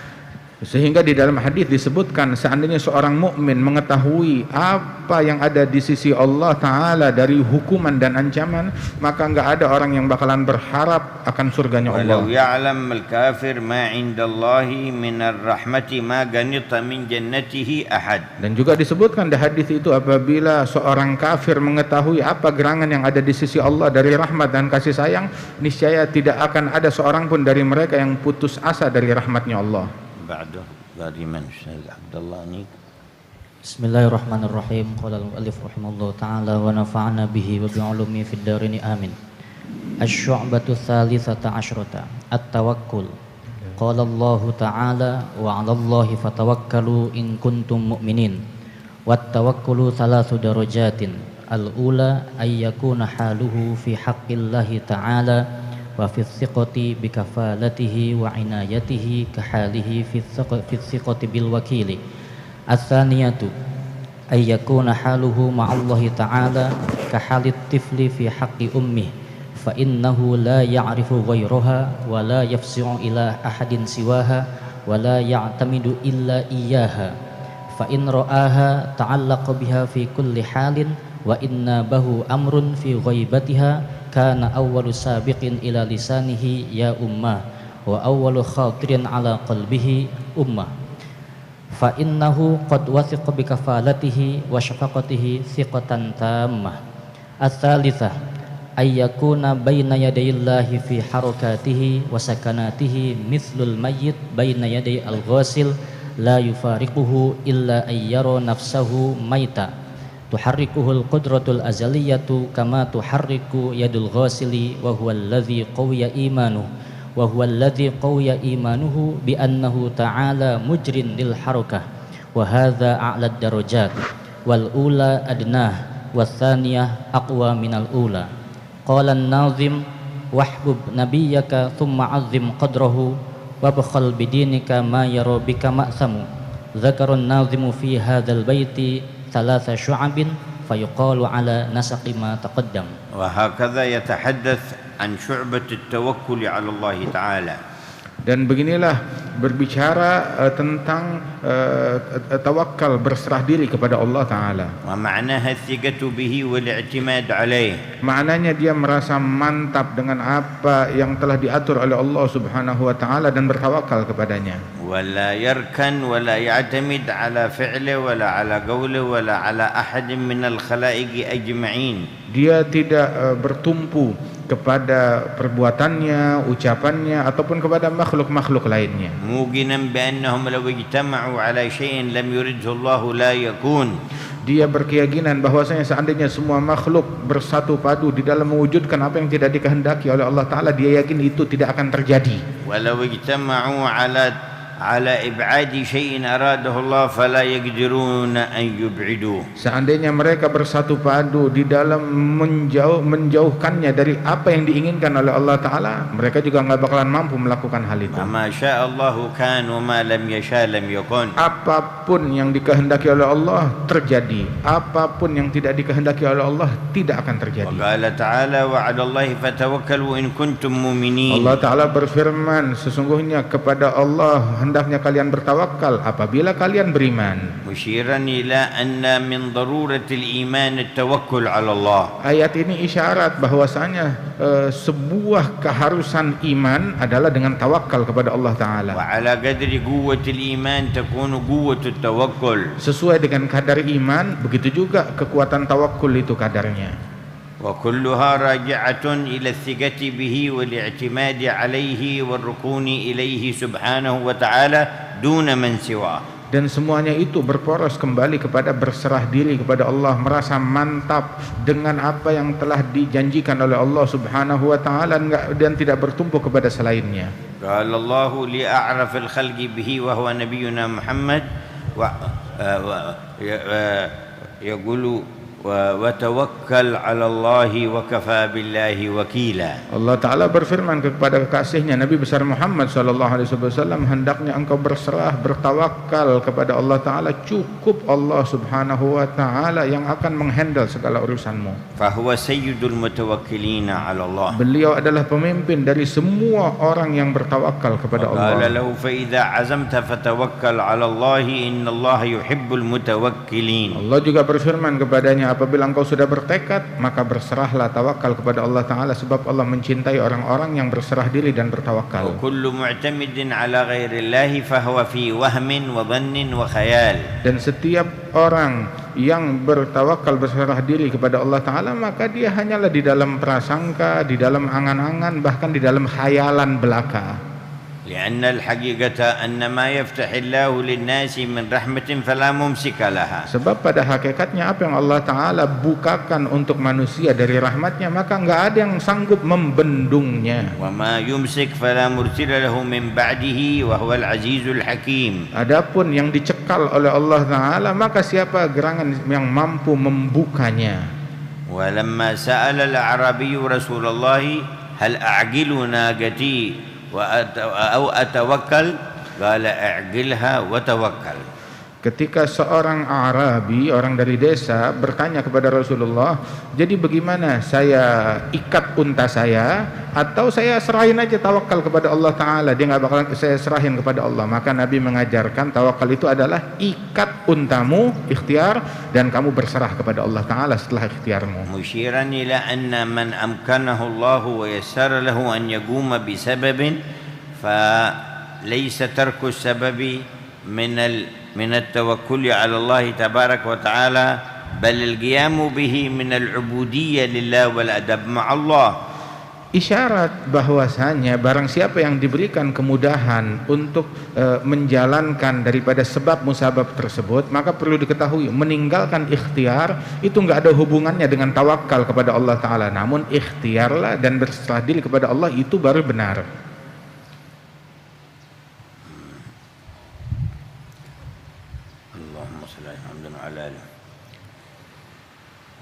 Sehingga di dalam hadis disebutkan seandainya seorang mukmin mengetahui apa yang ada di sisi Allah Ta'ala dari hukuman dan ancaman, maka enggak ada orang yang bakalan berharap akan surganya Allah. ولو يعلم الكافر ما عند الله من الرحمة ما قنط من جنته أحد. Dan juga disebutkan di hadis itu apabila seorang kafir mengetahui apa gerangan yang ada di sisi Allah dari rahmat dan kasih sayang, niscaya tidak akan ada seorang pun dari mereka yang putus asa dari rahmatnya Allah. بعده dari man Ustaz Abdullah ni. Bismillahirrahmanirrahim. Qala al-muallif rahimahullah ta'ala wa nafa'ana bihi wa bi'ulumi fid darini amin. Asy-syu'batu tsalitsata asyrata at-tawakkul. Qala Allah ta'ala wa 'alallahi fatawakkalu in kuntum mu'minin. Wat-tawakkulu tsalatsu darajatin. Al-ula ay yakuna haluhu fi haqqillahi ta'ala wa fi thiqati bi kafalatihi wa inayatihi ka halihi fi thiqati bil wakili. Ats-tsaniyatu ay yakuna haluhu ma'allahi ta'ala ka halit tifli fi haqqi ummihi fa innahu la ya'rifu ghayraha wa la yafsi'u ila ahadin siwaha wa la ya'tamidu illa iyyaha fa in ra'aha ta'allaqa biha fi kulli halin wa inna bahu amrun fi ghaibatiha kana awwalu sabiqin ila lisanihi ya ummah wa awwalu khatirin ala qalbihi ummah fa innahu qad wathiqa bi kafalatihi wa syafaqatihi thiqatan tammah. Ats-tsalitsah ay yakuna baina yadayillahi fi harakatihi wa sakanatihi mithlul mayyit baina yaday al-ghasil la yufariquhu illa ay yara nafsahu maita tuharrikuhul qudratul azaliyatu kama tuharriku yadul ghasili wa huwa alladhi qawiya imanuhu wa huwa alladhi qawiya imanuhu bi annahu ta'ala mujrin lil harakah wa hadza a'la darajat wal ula adnah was thaniyah aqwa minal ula. Qala an-nazim wahbub nabiyyaka thumma 'azzim qadrahu wabkhal bidinika ma yara bika ma'samu. Dzakara an-nazimu fi hadzal baiti thalatha syu'abin fayuqalu ala nasaqi ma taqaddam. Wa hakadha yatahaddath an syu'bat at-tawakkul 'ala Allah Ta'ala. Dan beginilah berbicara tentang tawakal, berserah diri kepada Allah Ta'ala. Wa ma'naha thiqatu bihi wal i'timad 'alayh. Maknanya dia merasa mantap dengan apa yang telah diatur oleh Allah Subhanahu wa Ta'ala dan bertawakal kepadanya. ولا يركن ولا يعتمد على فعله ولا على قوله ولا على أحد من الخلائق أجمعين. Dia tidak bertumpu kepada perbuatannya, ucapannya ataupun kepada makhluk-makhluk lainnya. موقنا بأنهم لو اجتمعوا على شيء لم يرده الله لا يكون. Dia berkeyakinan bahwasanya seandainya semua makhluk bersatu padu di dalam mewujudkan apa yang tidak dikehendaki oleh Allah Ta'ala, dia yakin itu tidak akan terjadi. ولو اجتمعوا على إبعاد شيء أراده الله فلا يقدرون أن يبعدوه. Seandainya mereka bersatu padu di dalam menjauhkannya dari apa yang diinginkan oleh Allah Ta'ala, mereka juga nggak bakalan mampu melakukan hal itu. ما شاء الله كان وما لم يشاء لم يكن. Apapun yang dikehendaki oleh Allah terjadi, apapun yang tidak dikehendaki oleh Allah tidak akan terjadi. وقال تعالى وعلى الله فتوكلوا إن كنتم مؤمنين. Allah Ta'ala berfirman, sesungguhnya kepada Allah hendaknya kalian bertawakal apabila kalian beriman. مشيرا إلى أن من ضرورة الإيمان التوكل على الله. Ayat ini isyarat bahwasanya sebuah keharusan iman adalah dengan tawakal kepada Allah Ta'ala. وعلى قدر قوة الإيمان تكون قوة التوكل. Sesuai dengan kadar iman, begitu juga kekuatan tawakul itu kadarnya. وكلها راجعة إلى الثقة به والاعتماد عليه والركون إليه سبحانه وتعالى دون من سواه. Dan semuanya itu berporos kembali kepada berserah diri kepada Allah, merasa mantap dengan apa yang telah dijanjikan oleh Allah Subhanahu wa Ta'ala dan tidak bertumpu kepada selainnya. قال الله لأعرف الخلق به وهو نبينا محمد يقول وتوكل على الله وكفى بالله وكيلا. Allah Ta'ala berfirman kepada kekasihnya Nabi besar Muhammad SAW, hendaknya engkau berserah, bertawakal kepada Allah Ta'ala, cukup Allah Subhanahu wa Ta'ala yang akan menghandle segala urusanmu. فهو سيد المتوكلين على الله. Beliau adalah pemimpin dari semua orang yang bertawakal kepada Allah. قال له فإذا عزمت فتوكل على الله إن الله يحب المتوكلين. Allah juga berfirman kepadanya, apabila engkau sudah bertekad, maka berserahlah, tawakal kepada Allah Ta'ala, sebab Allah mencintai orang-orang yang berserah diri dan bertawakal. وكل معتمد على غير الله فهو في وهم وظن وخيال. Dan setiap orang yang bertawakal, berserah diri kepada Allah Ta'ala, maka dia hanyalah di dalam prasangka, di dalam angan-angan, bahkan di dalam khayalan belaka. لأن الحقيقة أن ما يفتح الله للناس من رحمة فلا ممسك لها. Sebab pada hakikatnya apa yang Allah Ta'ala bukakan untuk manusia dari rahmatnya, maka enggak ada yang sanggup membendungnya. وما يمسك فلا مرسل له من بعده وهو العزيز الحكيم. Adapun yang dicekal oleh Allah Ta'ala, maka siapa gerangan yang mampu membukanya. ولما سأل الأعرابي رسول الله هل أعجل ناقتي أو أتوكل قال أعجلها وتوكل. Ketika seorang Arabi, orang dari desa, bertanya kepada Rasulullah, jadi bagaimana, saya ikat unta saya atau saya serahin aja tawakal kepada Allah Ta'ala? Dia nggak bakal saya serahin kepada Allah. Maka Nabi mengajarkan tawakal itu adalah ikat untamu, ikhtiar, dan kamu berserah kepada Allah Ta'ala setelah ikhtiarmu. مشيرا إلى أن من أمكنه الله ويسر له أن يقوم بسبب فليس ترك السبب من التوكل على الله تبارك وتعالى بل القيام به من العبودية لله والأدب مع الله. isyarat bahwasanya barang siapa yang diberikan kemudahan untuk menjalankan daripada sebab musabab tersebut, maka perlu diketahui meninggalkan ikhtiar itu enggak ada hubungannya dengan tawakal kepada Allah Ta'ala, namun ikhtiarlah dan berserah diri kepada Allah, itu baru benar. Allahumma salli ala alihi.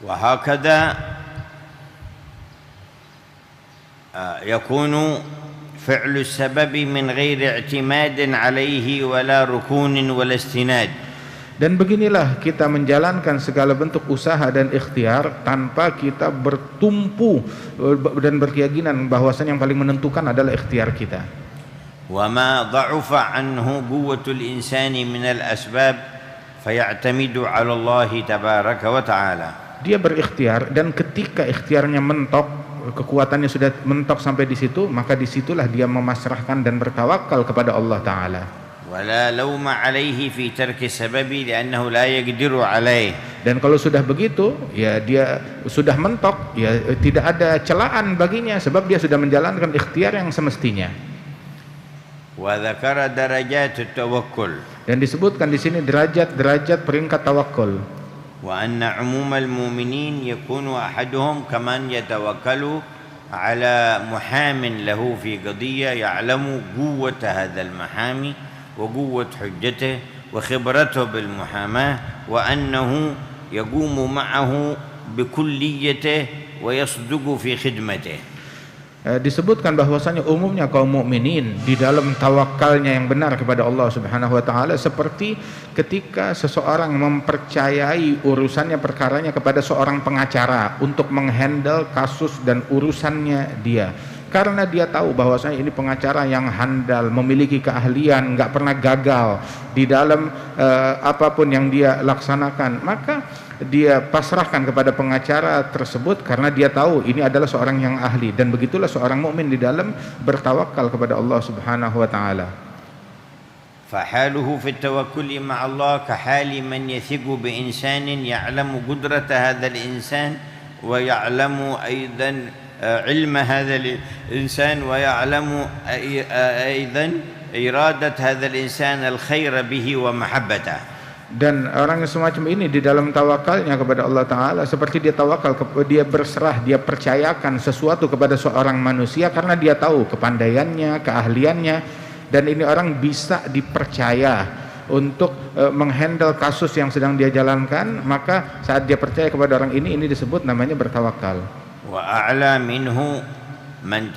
Wa hakadha يكون فعل السبب من غير اعتماد عليه ولا ركون ولا استناد. Dan beginilah kita menjalankan segala bentuk usaha dan ikhtiar tanpa kita bertumpu dan berkeyakinan bahwasan yang paling menentukan adalah ikhtiar kita. وما ضعف عنه قوة الإنسان من الأسباب فيعتمد على الله تبارك وتعالى. Dia berikhtiar, dan ketika ikhtiarnya mentok, kekuatannya sudah mentok sampai di situ, maka disitulah dia memasrahkan dan bertawakal kepada Allah Ta'ala. ولا لوم عليه في ترك السبب لأنه لا يقدر عليه. Dan kalau sudah begitu, ya dia sudah mentok, ya tidak ada celaan baginya sebab dia sudah menjalankan ikhtiar yang semestinya. وذكر درجات التوكل. Dan disebutkan di sini derajat-derajat peringkat tawakul. وأن عموم المؤمنين يكون أحدهم كمن يتوكل على محام له في قضية يعلم قوة هذا المحامي وقوة حجته وخبرته بالمحاماة وأنه يقوم معه بكليته ويصدق في خدمته. Disebutkan bahwasanya umumnya kaum mukminin di dalam tawakalnya yang benar kepada Allah Subhanahu wa taala seperti ketika seseorang mempercayai urusannya, perkaranya kepada seorang pengacara untuk menghandle kasus dan urusannya dia. Karena dia tahu bahwasanya ini pengacara yang handal, memiliki keahlian, enggak pernah gagal di dalam apapun yang dia laksanakan, maka dia pasrahkan kepada pengacara tersebut karena dia tahu ini adalah seorang yang ahli. Dan begitulah seorang mukmin di dalam bertawakal kepada Allah Subhanahu wa taala. فحاله في التوكل مع الله كحال من يثق بإنسان يعلم قدرة هذا الإنسان ويعلم أيضا علم هذا الإنسان ويعلم أيضا إرادة هذا الإنسان الخير به ومحبته. Dan orang semacam ini di dalam tawakalnya kepada Allah Ta'ala seperti dia tawakal, dia berserah, dia percayakan sesuatu kepada seorang manusia karena dia tahu kepandaiannya, keahliannya, dan ini orang bisa dipercaya untuk menghandle kasus yang sedang dia jalankan. Maka saat dia percaya kepada orang ini disebut namanya bertawakal. وأعلى منه من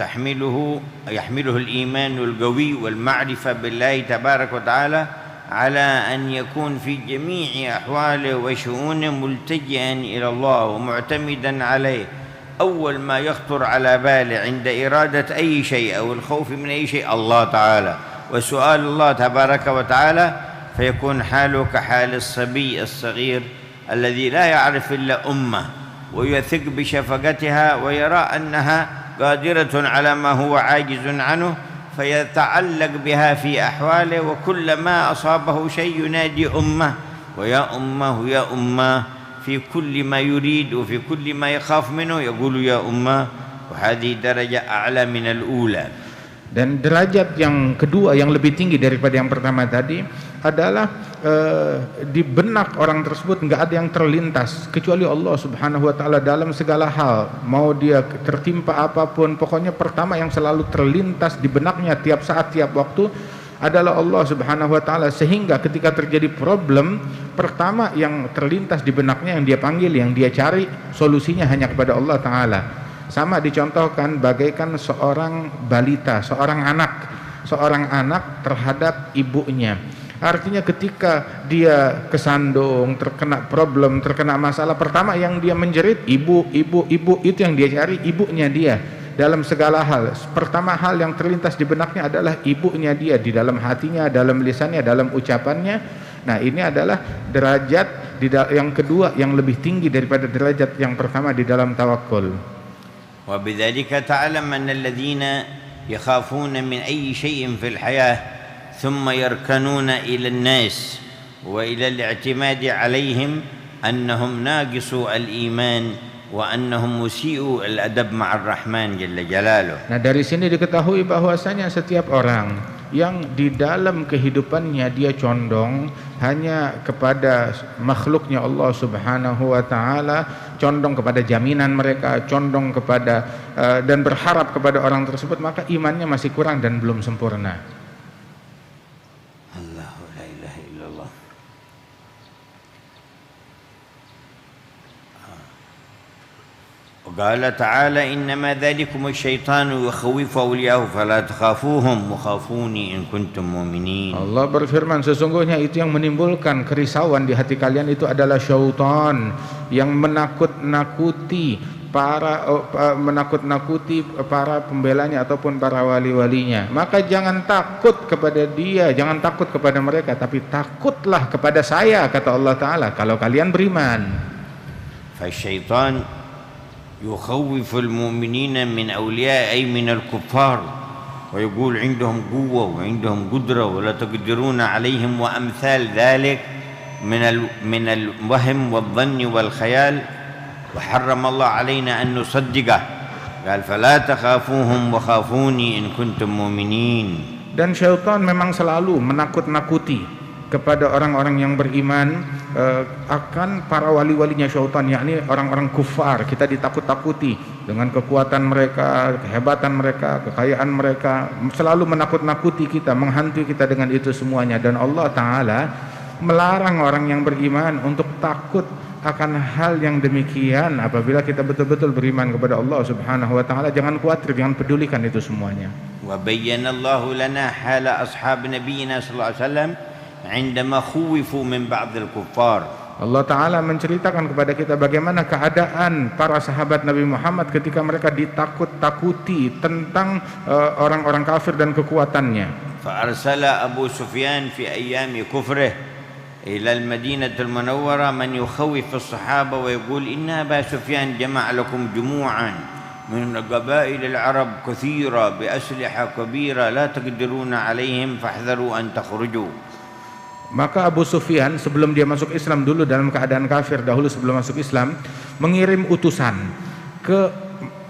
يحمله الإيمان القوي والمعرفة بالله تبارك وتعالى على أن يكون في جميع أحواله وشؤونه ملتجئا إلى الله ومعتمدا عليه. أول ما يخطر على باله عند إرادة أي شيء أو الخوف من أي شيء الله تعالى وسؤال الله تبارك وتعالى، فيكون حاله كحال الصبي الصغير الذي لا يعرف إلا أمه ويثق بشفقتها ويرى أنها قادرة على ما هو عاجز عنه، فيتعلق بها في أحواله، وكلما أصابه شيء ينادي أمه ويا أمه يا أمه في كل ما يريد وفي كل ما يخاف منه يقول يا أمه، وهذه درجة أعلى من الأولى. Dan derajat yang kedua yang lebih tinggi daripada yang pertama tadi adalah di benak orang tersebut nggak ada yang terlintas kecuali Allah Subhanahu wa taala dalam segala hal. Mau dia tertimpa apapun, pokoknya pertama yang selalu terlintas di benaknya tiap saat tiap waktu adalah Allah Subhanahu wa taala, sehingga ketika terjadi problem, pertama yang terlintas di benaknya, yang dia panggil, yang dia cari solusinya hanya kepada Allah taala. Sama dicontohkan bagaikan seorang balita, seorang anak terhadap ibunya. Artinya ketika dia kesandung, terkena problem, terkena masalah, pertama yang dia menjerit ibu, itu yang dia cari, ibunya dia. Dalam segala hal, pertama hal yang terlintas di benaknya adalah ibunya dia, di dalam hatinya, dalam lisannya, dalam ucapannya. Nah, ini adalah derajat yang kedua yang lebih tinggi daripada derajat yang pertama di dalam tawakul. وبذلك تعلم أن الذين يخافون من أي شيء في الحياة ثم يركنون إلى الناس وإلى الاعتماد عليهم أنهم ناقصو الإيمان وأنهم مسيئوا الأدب مع الرحمن جل جلاله. Nah, dari sini diketahui bahwasanya setiap orang yang di dalam kehidupannya dia condong hanya kepada makhluknya Allah Subhanahu wa taala, condong kepada jaminan mereka, condong kepada dan berharap kepada orang tersebut, maka imannya masih kurang dan belum sempurna. Allahu la ilaha illallah. وقال تعالى إنما ذلكم الشيطان يخوف أولياءه فلا تخافوهم وخافوني إن كنتم مؤمنين. Allah berfirman, sesungguhnya itu yang menimbulkan kerisauan di hati kalian itu adalah syaitan yang menakut-nakuti para pembelanya ataupun para wali-walinya. Maka jangan takut kepada dia, jangan takut kepada mereka, tapi takutlah kepada saya, kata Allah Ta'ala, kalau kalian beriman. فالشيطان يخوف المؤمنين من أولياء أي من الكفار ويقول عندهم قوة وعندهم قدرة ولا تقدرون عليهم وأمثال ذلك من الوهم والظن والخيال، وحرم الله علينا أن نصدقه، قال فلا تخافوهم وخافوني إن كنتم مؤمنين. Dan syaitan memang selalu menakut-nakuti kepada orang-orang yang beriman akan para wali-walinya syaitan, yakni orang-orang kufar. Kita ditakut-takuti dengan kekuatan mereka, kehebatan mereka, kekayaan mereka, selalu menakut-nakuti kita, menghantui kita dengan itu semuanya. Dan Allah Ta'ala melarang orang yang beriman untuk takut akan hal yang demikian. Apabila kita betul-betul beriman kepada Allah Subhanahu wa Ta'ala, jangan khawatir, jangan pedulikan itu semuanya. وبين الله لنا حال أصحاب نبينا صلى الله عليه وسلم عندما خوفوا من بعض الكفار. Allah Ta'ala menceritakan kepada kita bagaimana keadaan para sahabat Nabi Muhammad ketika mereka ditakut-takuti tentang orang-orang kafir dan kekuatannya. فأرسل أبو سفيان في أيام كفره إلى المدينة المنورة من يخوف الصحابة ويقول إن أبا سفيان جمع لكم جموعا من قبائل العرب كثيرة بأسلحة كبيرة لا تقدرون عليهم فاحذروا أن تخرجوا. Maka Abu Sufyan sebelum dia masuk Islam, dulu dalam keadaan kafir, dahulu sebelum masuk Islam, mengirim utusan ke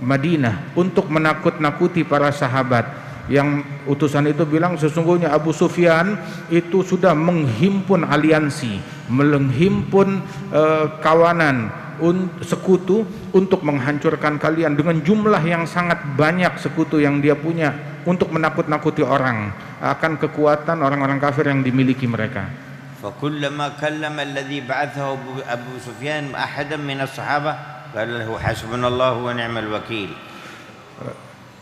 Madinah untuk menakut-nakuti para sahabat. Yang utusan itu bilang sesungguhnya Abu Sufyan itu sudah menghimpun aliansi, menghimpun kawanan, sekutu untuk menghancurkan kalian dengan jumlah yang sangat banyak sekutu yang dia punya untuk menakut-nakuti orang akan kekuatan orang-orang kafir yang dimiliki mereka. فكلما كلم الذي بعثه أبو سفيان أحدا من الصحابة قال له حسبنا الله ونعم الوكيل.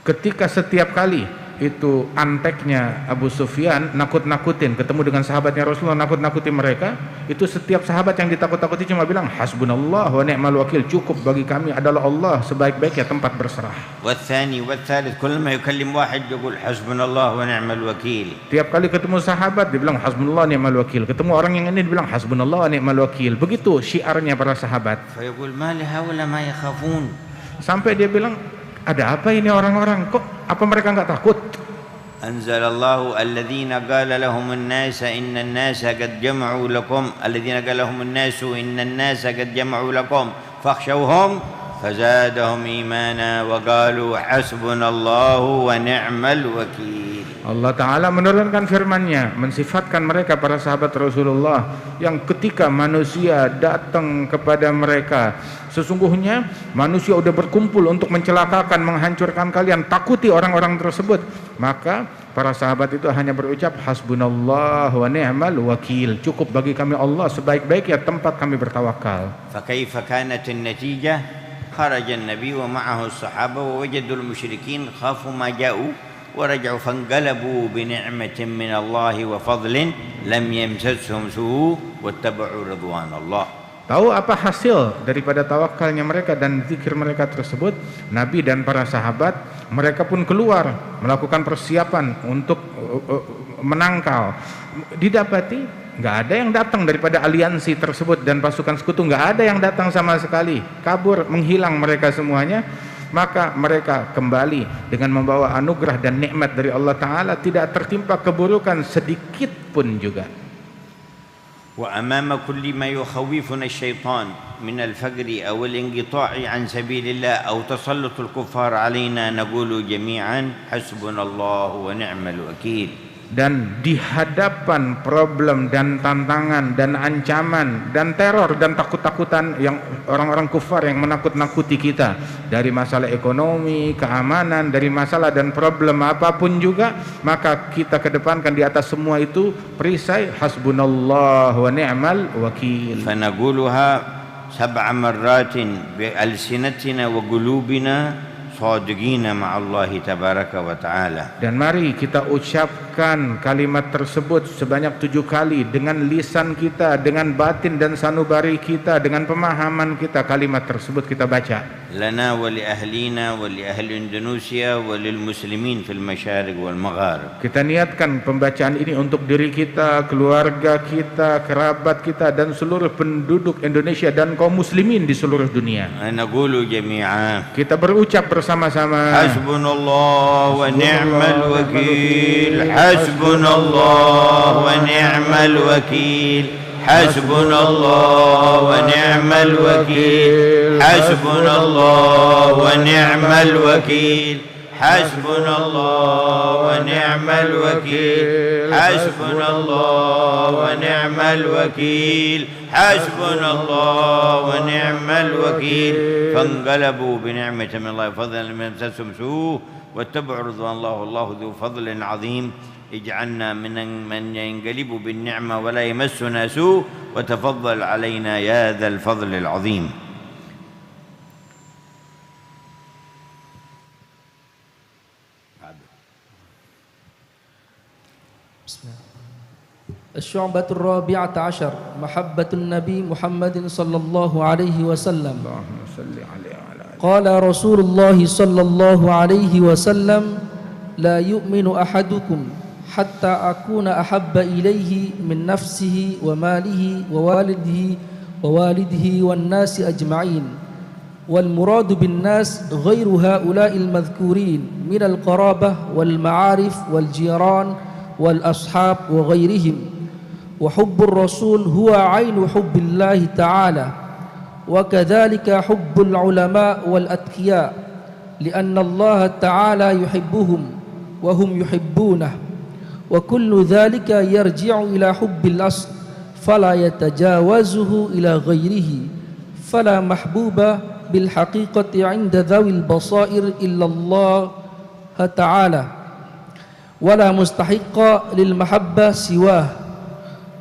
Ketika setiap kali itu anteknya Abu Sufyan nakut-nakutin, ketemu dengan sahabatnya Rasulullah nakut-nakuti mereka, itu setiap sahabat yang ditakut-takuti cuma bilang hasbunallah wa ni'mal wakil, cukup bagi kami adalah Allah, sebaik-baiknya tempat berserah. والثاني والثالث كلما يكلم واحد يقول حسبنا الله ونعم الوكيل. Tiap kali ketemu sahabat dia bilang hasbunallah wa ni'mal wakil, ketemu orang yang ini dia bilang hasbunallah wa ni'mal wakil. Begitu syiarnya para sahabat. فيقول ما لهؤلاء ما يخافون. Sampai dia bilang, ada apa ini orang-orang, kok apa mereka enggak takut? أنزل الله الذين قال لهم الناس إن الناس قد جمعوا لكم الذين قال لهم الناس إن الناس قد جمعوا لكم فاخشوهم فزادهم إيمانا وقالوا حسبنا الله ونعم الوكيل. Allah Ta'ala menurunkan firman-Nya, mensifatkan mereka para sahabat Rasulullah yang ketika manusia datang kepada mereka, sesungguhnya manusia sudah berkumpul untuk mencelakakan, menghancurkan kalian, takuti orang-orang tersebut. Maka para sahabat itu hanya berucap hasbunallah wa ni'mal wakil, cukup bagi kami Allah, sebaik-baiknya tempat kami bertawakal. فكيف كانت النتيجة؟ خرج النبي ومعه الصحابة ووجدوا المشركين خافوا ما جاءوا ورجعوا فانقلبوا بنعمة من الله وفضل لم يمسسهم سوء واتبعوا رضوان الله. Tahu apa hasil daripada tawakalnya mereka dan zikir mereka tersebut? Nabi dan para sahabat mereka pun keluar melakukan persiapan untuk menangkal. Didapati nggak ada yang datang daripada aliansi tersebut dan pasukan sekutu, nggak ada yang datang sama sekali, kabur, menghilang mereka semuanya. Maka mereka kembali dengan membawa anugerah dan nikmat dari Allah Ta'ala, tidak tertimpa keburukan sedikit pun juga. وأمام كل ما يخوفنا الشيطان من الفقر أو الانقطاع عن سبيل الله أو تسلط الكفار علينا نقول جميعا حسبنا الله ونعم الوكيل. Dan di hadapan problem dan tantangan dan ancaman dan teror dan takut-takutan yang orang-orang kufar yang menakut-nakuti kita dari masalah ekonomi, keamanan, dari masalah dan problem apapun juga, maka kita kedepankan di atas semua itu perisai hasbunallah wa ni'mal wakil. فنقولها 7 مرات بألسنتنا وقلوبنا صادقين مع الله تبارك وتعالى. Dan mari kita ucapkan kalimat tersebut sebanyak 7 kali dengan lisan kita, dengan batin dan sanubari kita, dengan pemahaman kita, kalimat tersebut kita baca. لنا ولأهلنا ولأهل إندونيسيا وللمسلمين في المشارق والمغارب. Kita niatkan pembacaan ini untuk diri kita, keluarga kita, kerabat kita, dan seluruh penduduk Indonesia dan kaum muslimin di seluruh dunia. نقول جميعا Kita berucap bersama-sama. حسبنا الله ونعم الوكيل. حسبنا الله ونعم الوكيل. حسبنا الله ونعم الوكيل. حسبنا الله ونعم الوكيل. حسبنا الله ونعم الوكيل. حسبنا الله ونعم الوكيل. حسبنا الله ونعم الوكيل. فانقلبوا بنعمة من الله فضلا لم يمسسهم سوء واتبعوا رضوان الله والله ذو فضل عظيم. اجعلنا من ينقلب بالنعمة ولا يمسنا سوء وتفضل علينا يا ذا الفضل العظيم. الشعبة الرابعة عشر محبة النبي محمد صلى الله عليه وسلم. قال رسول الله صلى الله عليه وسلم لا يؤمن أحدكم حتى أكون أحب إليه من نفسه وماله ووالده والناس أجمعين. والمراد بالناس غير هؤلاء المذكورين من القرابة والمعارف والجيران والأصحاب وغيرهم. وحب الرسول هو عين حب الله تعالى، وكذلك حب العلماء والأتقياء، لأن الله تعالى يحبهم وهم يحبونه، وكل ذلك يرجع إلى حب الأصل فلا يتجاوزه إلى غيره، فلا محبوب بالحقيقة عند ذوي البصائر إلا الله تعالى، ولا مستحق للمحبة سواه.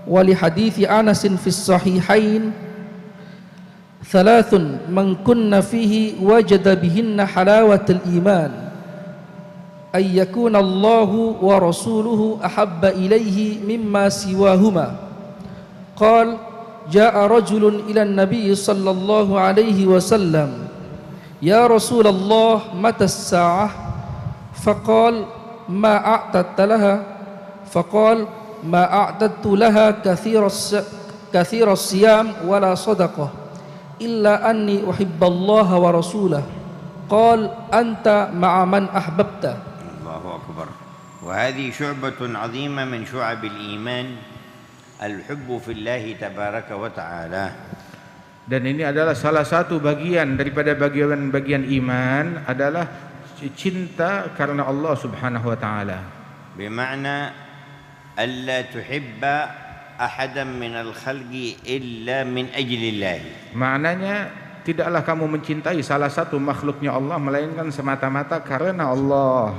ولحديث أنس في الصحيحين 3 من كن فيه وجد بهن حلاوة الإيمان أن يكون الله ورسوله أحب إليه مما سواهما. قال جاء رجل إلى النبي صلى الله عليه وسلم يا رسول الله متى الساعة؟ فقال ما أعتدت لها؟ فقال ما أعددت لها كثير الصيام ولا صدقة إلا أني أحب الله ورسوله. قال أنت مع من أحببت. الله أكبر. وهذه شعبة عظيمة من شعب الإيمان الحب في الله تبارك وتعالى. Dan ini adalah salah satu bagian daripada bagian iman adalah cinta karena Allah Subhanahu wa taala. بمعنى ألا تحب أحدا من الخلق إلا من أجل الله. Maknanya tidaklah kamu mencintai salah satu makhluknya Allah melainkan semata-mata karena Allah.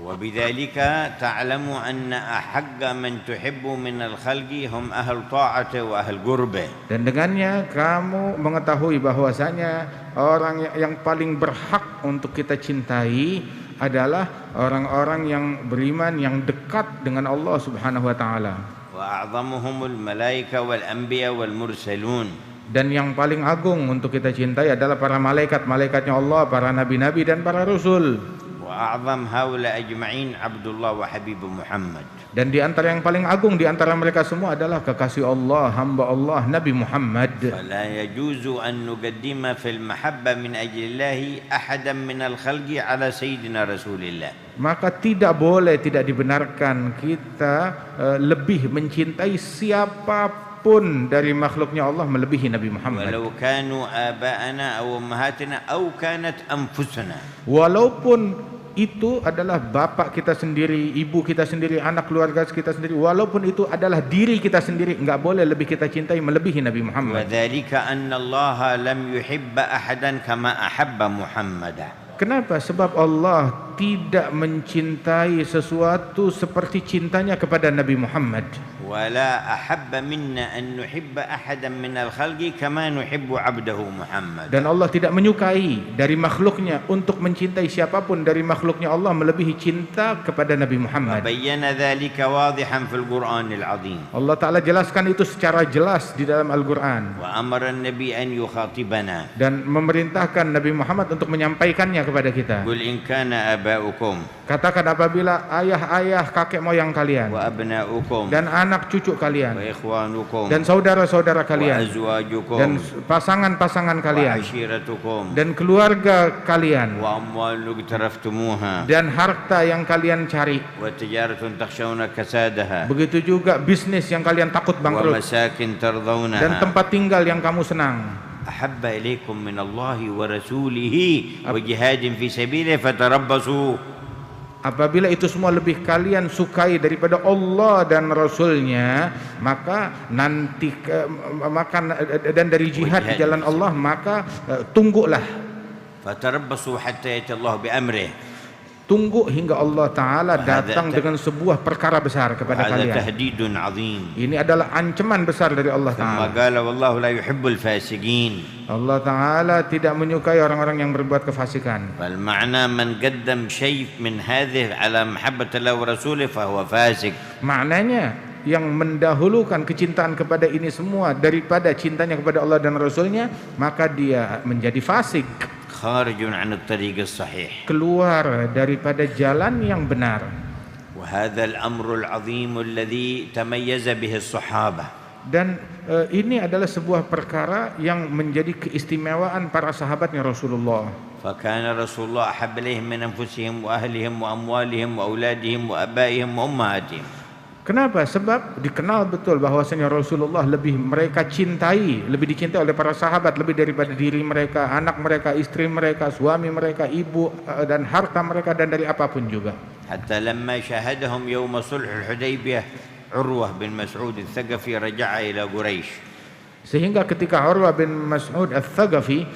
وبذلك تعلم أن أحق من تحب من الخلق هم أهل طاعة وأهل قربه. Dan dengannya kamu mengetahui bahwasanya orang yang paling berhak untuk kita cintai adalah orang-orang yang beriman yang dekat dengan Allah Subhanahu wa taala. وأعظمهم الملائكة والأنبياء والمرسلون. Dan yang paling agung untuk kita cintai adalah para malaikat-malaikatnya Allah, para nabi-nabi dan para rasul. وأعظم هؤلاء أجمعين عبد الله وحبيب محمد. Dan di antara yang paling agung di antara mereka semua adalah kekasih Allah, hamba Allah, Nabi Muhammad. فلا يجوز أن نقدم في المحبة من أجل الله أحدا من الخلق على سيدنا رسول الله. maka tidak boleh, tidak dibenarkan kita lebih mencintai siapapun dari makhluknya Allah melebihi Nabi Muhammad. ولو كانوا آباءنا أو أمهاتنا أو كانت أنفسنا. Walaupun itu adalah bapak kita sendiri, ibu kita sendiri, anak keluarga kita sendiri, walaupun itu adalah diri kita sendiri, enggak boleh lebih kita cintai melebihi Nabi Muhammad. وذلك أن الله لم يحب أحدا كما أحب محمدا. Kenapa? Sebab Allah tidak mencintai sesuatu seperti cintanya kepada Nabi Muhammad. ولا أحب منا أن نحب أحدا من الخلق كما نحب عبده محمد. Dan Allah tidak menyukai dari makhluknya untuk mencintai siapapun dari makhluknya Allah melebihi cinta kepada Nabi Muhammad. وبين ذلك واضحا في القرآن العظيم. Allah Ta'ala jelaskan itu secara jelas di dalam Al-Quran. وأمر النبي أن يخاطبنا. Dan memerintahkan Nabi Muhammad untuk menyampaikannya kepada kita. قل إن كان آباؤكم. Katakan apabila ayah-ayah kakek moyang kalian وأبناؤكم. dan anak cucu kalian وإخوانكم. dan saudara-saudara kalian وأزواجكم. dan pasangan-pasangan kalian وعشيرتكم. dan keluarga kalian وأموال اقترفتموها. dan harta yang kalian cari, وتجارة تخشون كسادها. begitu juga bisnis yang kalian takut bangkrut ومساكن dan ترضونها. tempat tinggal yang kamu senang. أحب إليكم من الله ورسوله وجهاد في سبيله فتربصوا. Apabila itu semua lebih kalian sukai daripada Allah dan Rasulnya, maka nanti dan dari jihad di jalan Allah, maka tunggulah. فتربصوا حتى يأتي الله بأمره. Tunggu hingga Allah Ta'ala datang dengan sebuah perkara besar kepada وهذا kalian. تهديد عظيم. Ini adalah ancaman besar dari Allah ثم Ta'ala. قال والله لا يحب الفاسقين. Allah Ta'ala tidak menyukai orang-orang yang berbuat kefasikan. فالمعنى من قدم شيء من هذه على محبة الله ورسوله فهو فاسق. Maknanya yang mendahulukan kecintaan kepada ini semua daripada cintanya kepada Allah dan Rasulnya, maka dia menjadi fasik, خارج عن الطريق الصحيح. keluar daripada jalan yang benar. وهذا الأمر العظيم الذي تميز به الصحابة. Dan ini adalah sebuah perkara yang menjadi keistimewaan para sahabatnya Rasulullah. فكان رسول الله أحب إليهم من أنفسهم وأهلهم وأموالهم وأولادهم وأبائهم وأمهاتهم. Kenapa? Sebab dikenal betul bahwasanya Rasulullah mereka cintai, lebih dicintai oleh para sahabat lebih daripada diri mereka, anak mereka, istri mereka, suami mereka, ibu dan harta mereka, dan dari apapun juga. حتى لما شاهدهم يوم صلح الحديبية عروة بن مسعود الثقفي رجع إلى قريش. Sehingga ketika Urwah bin Mas'ud Ats-Tsaqafi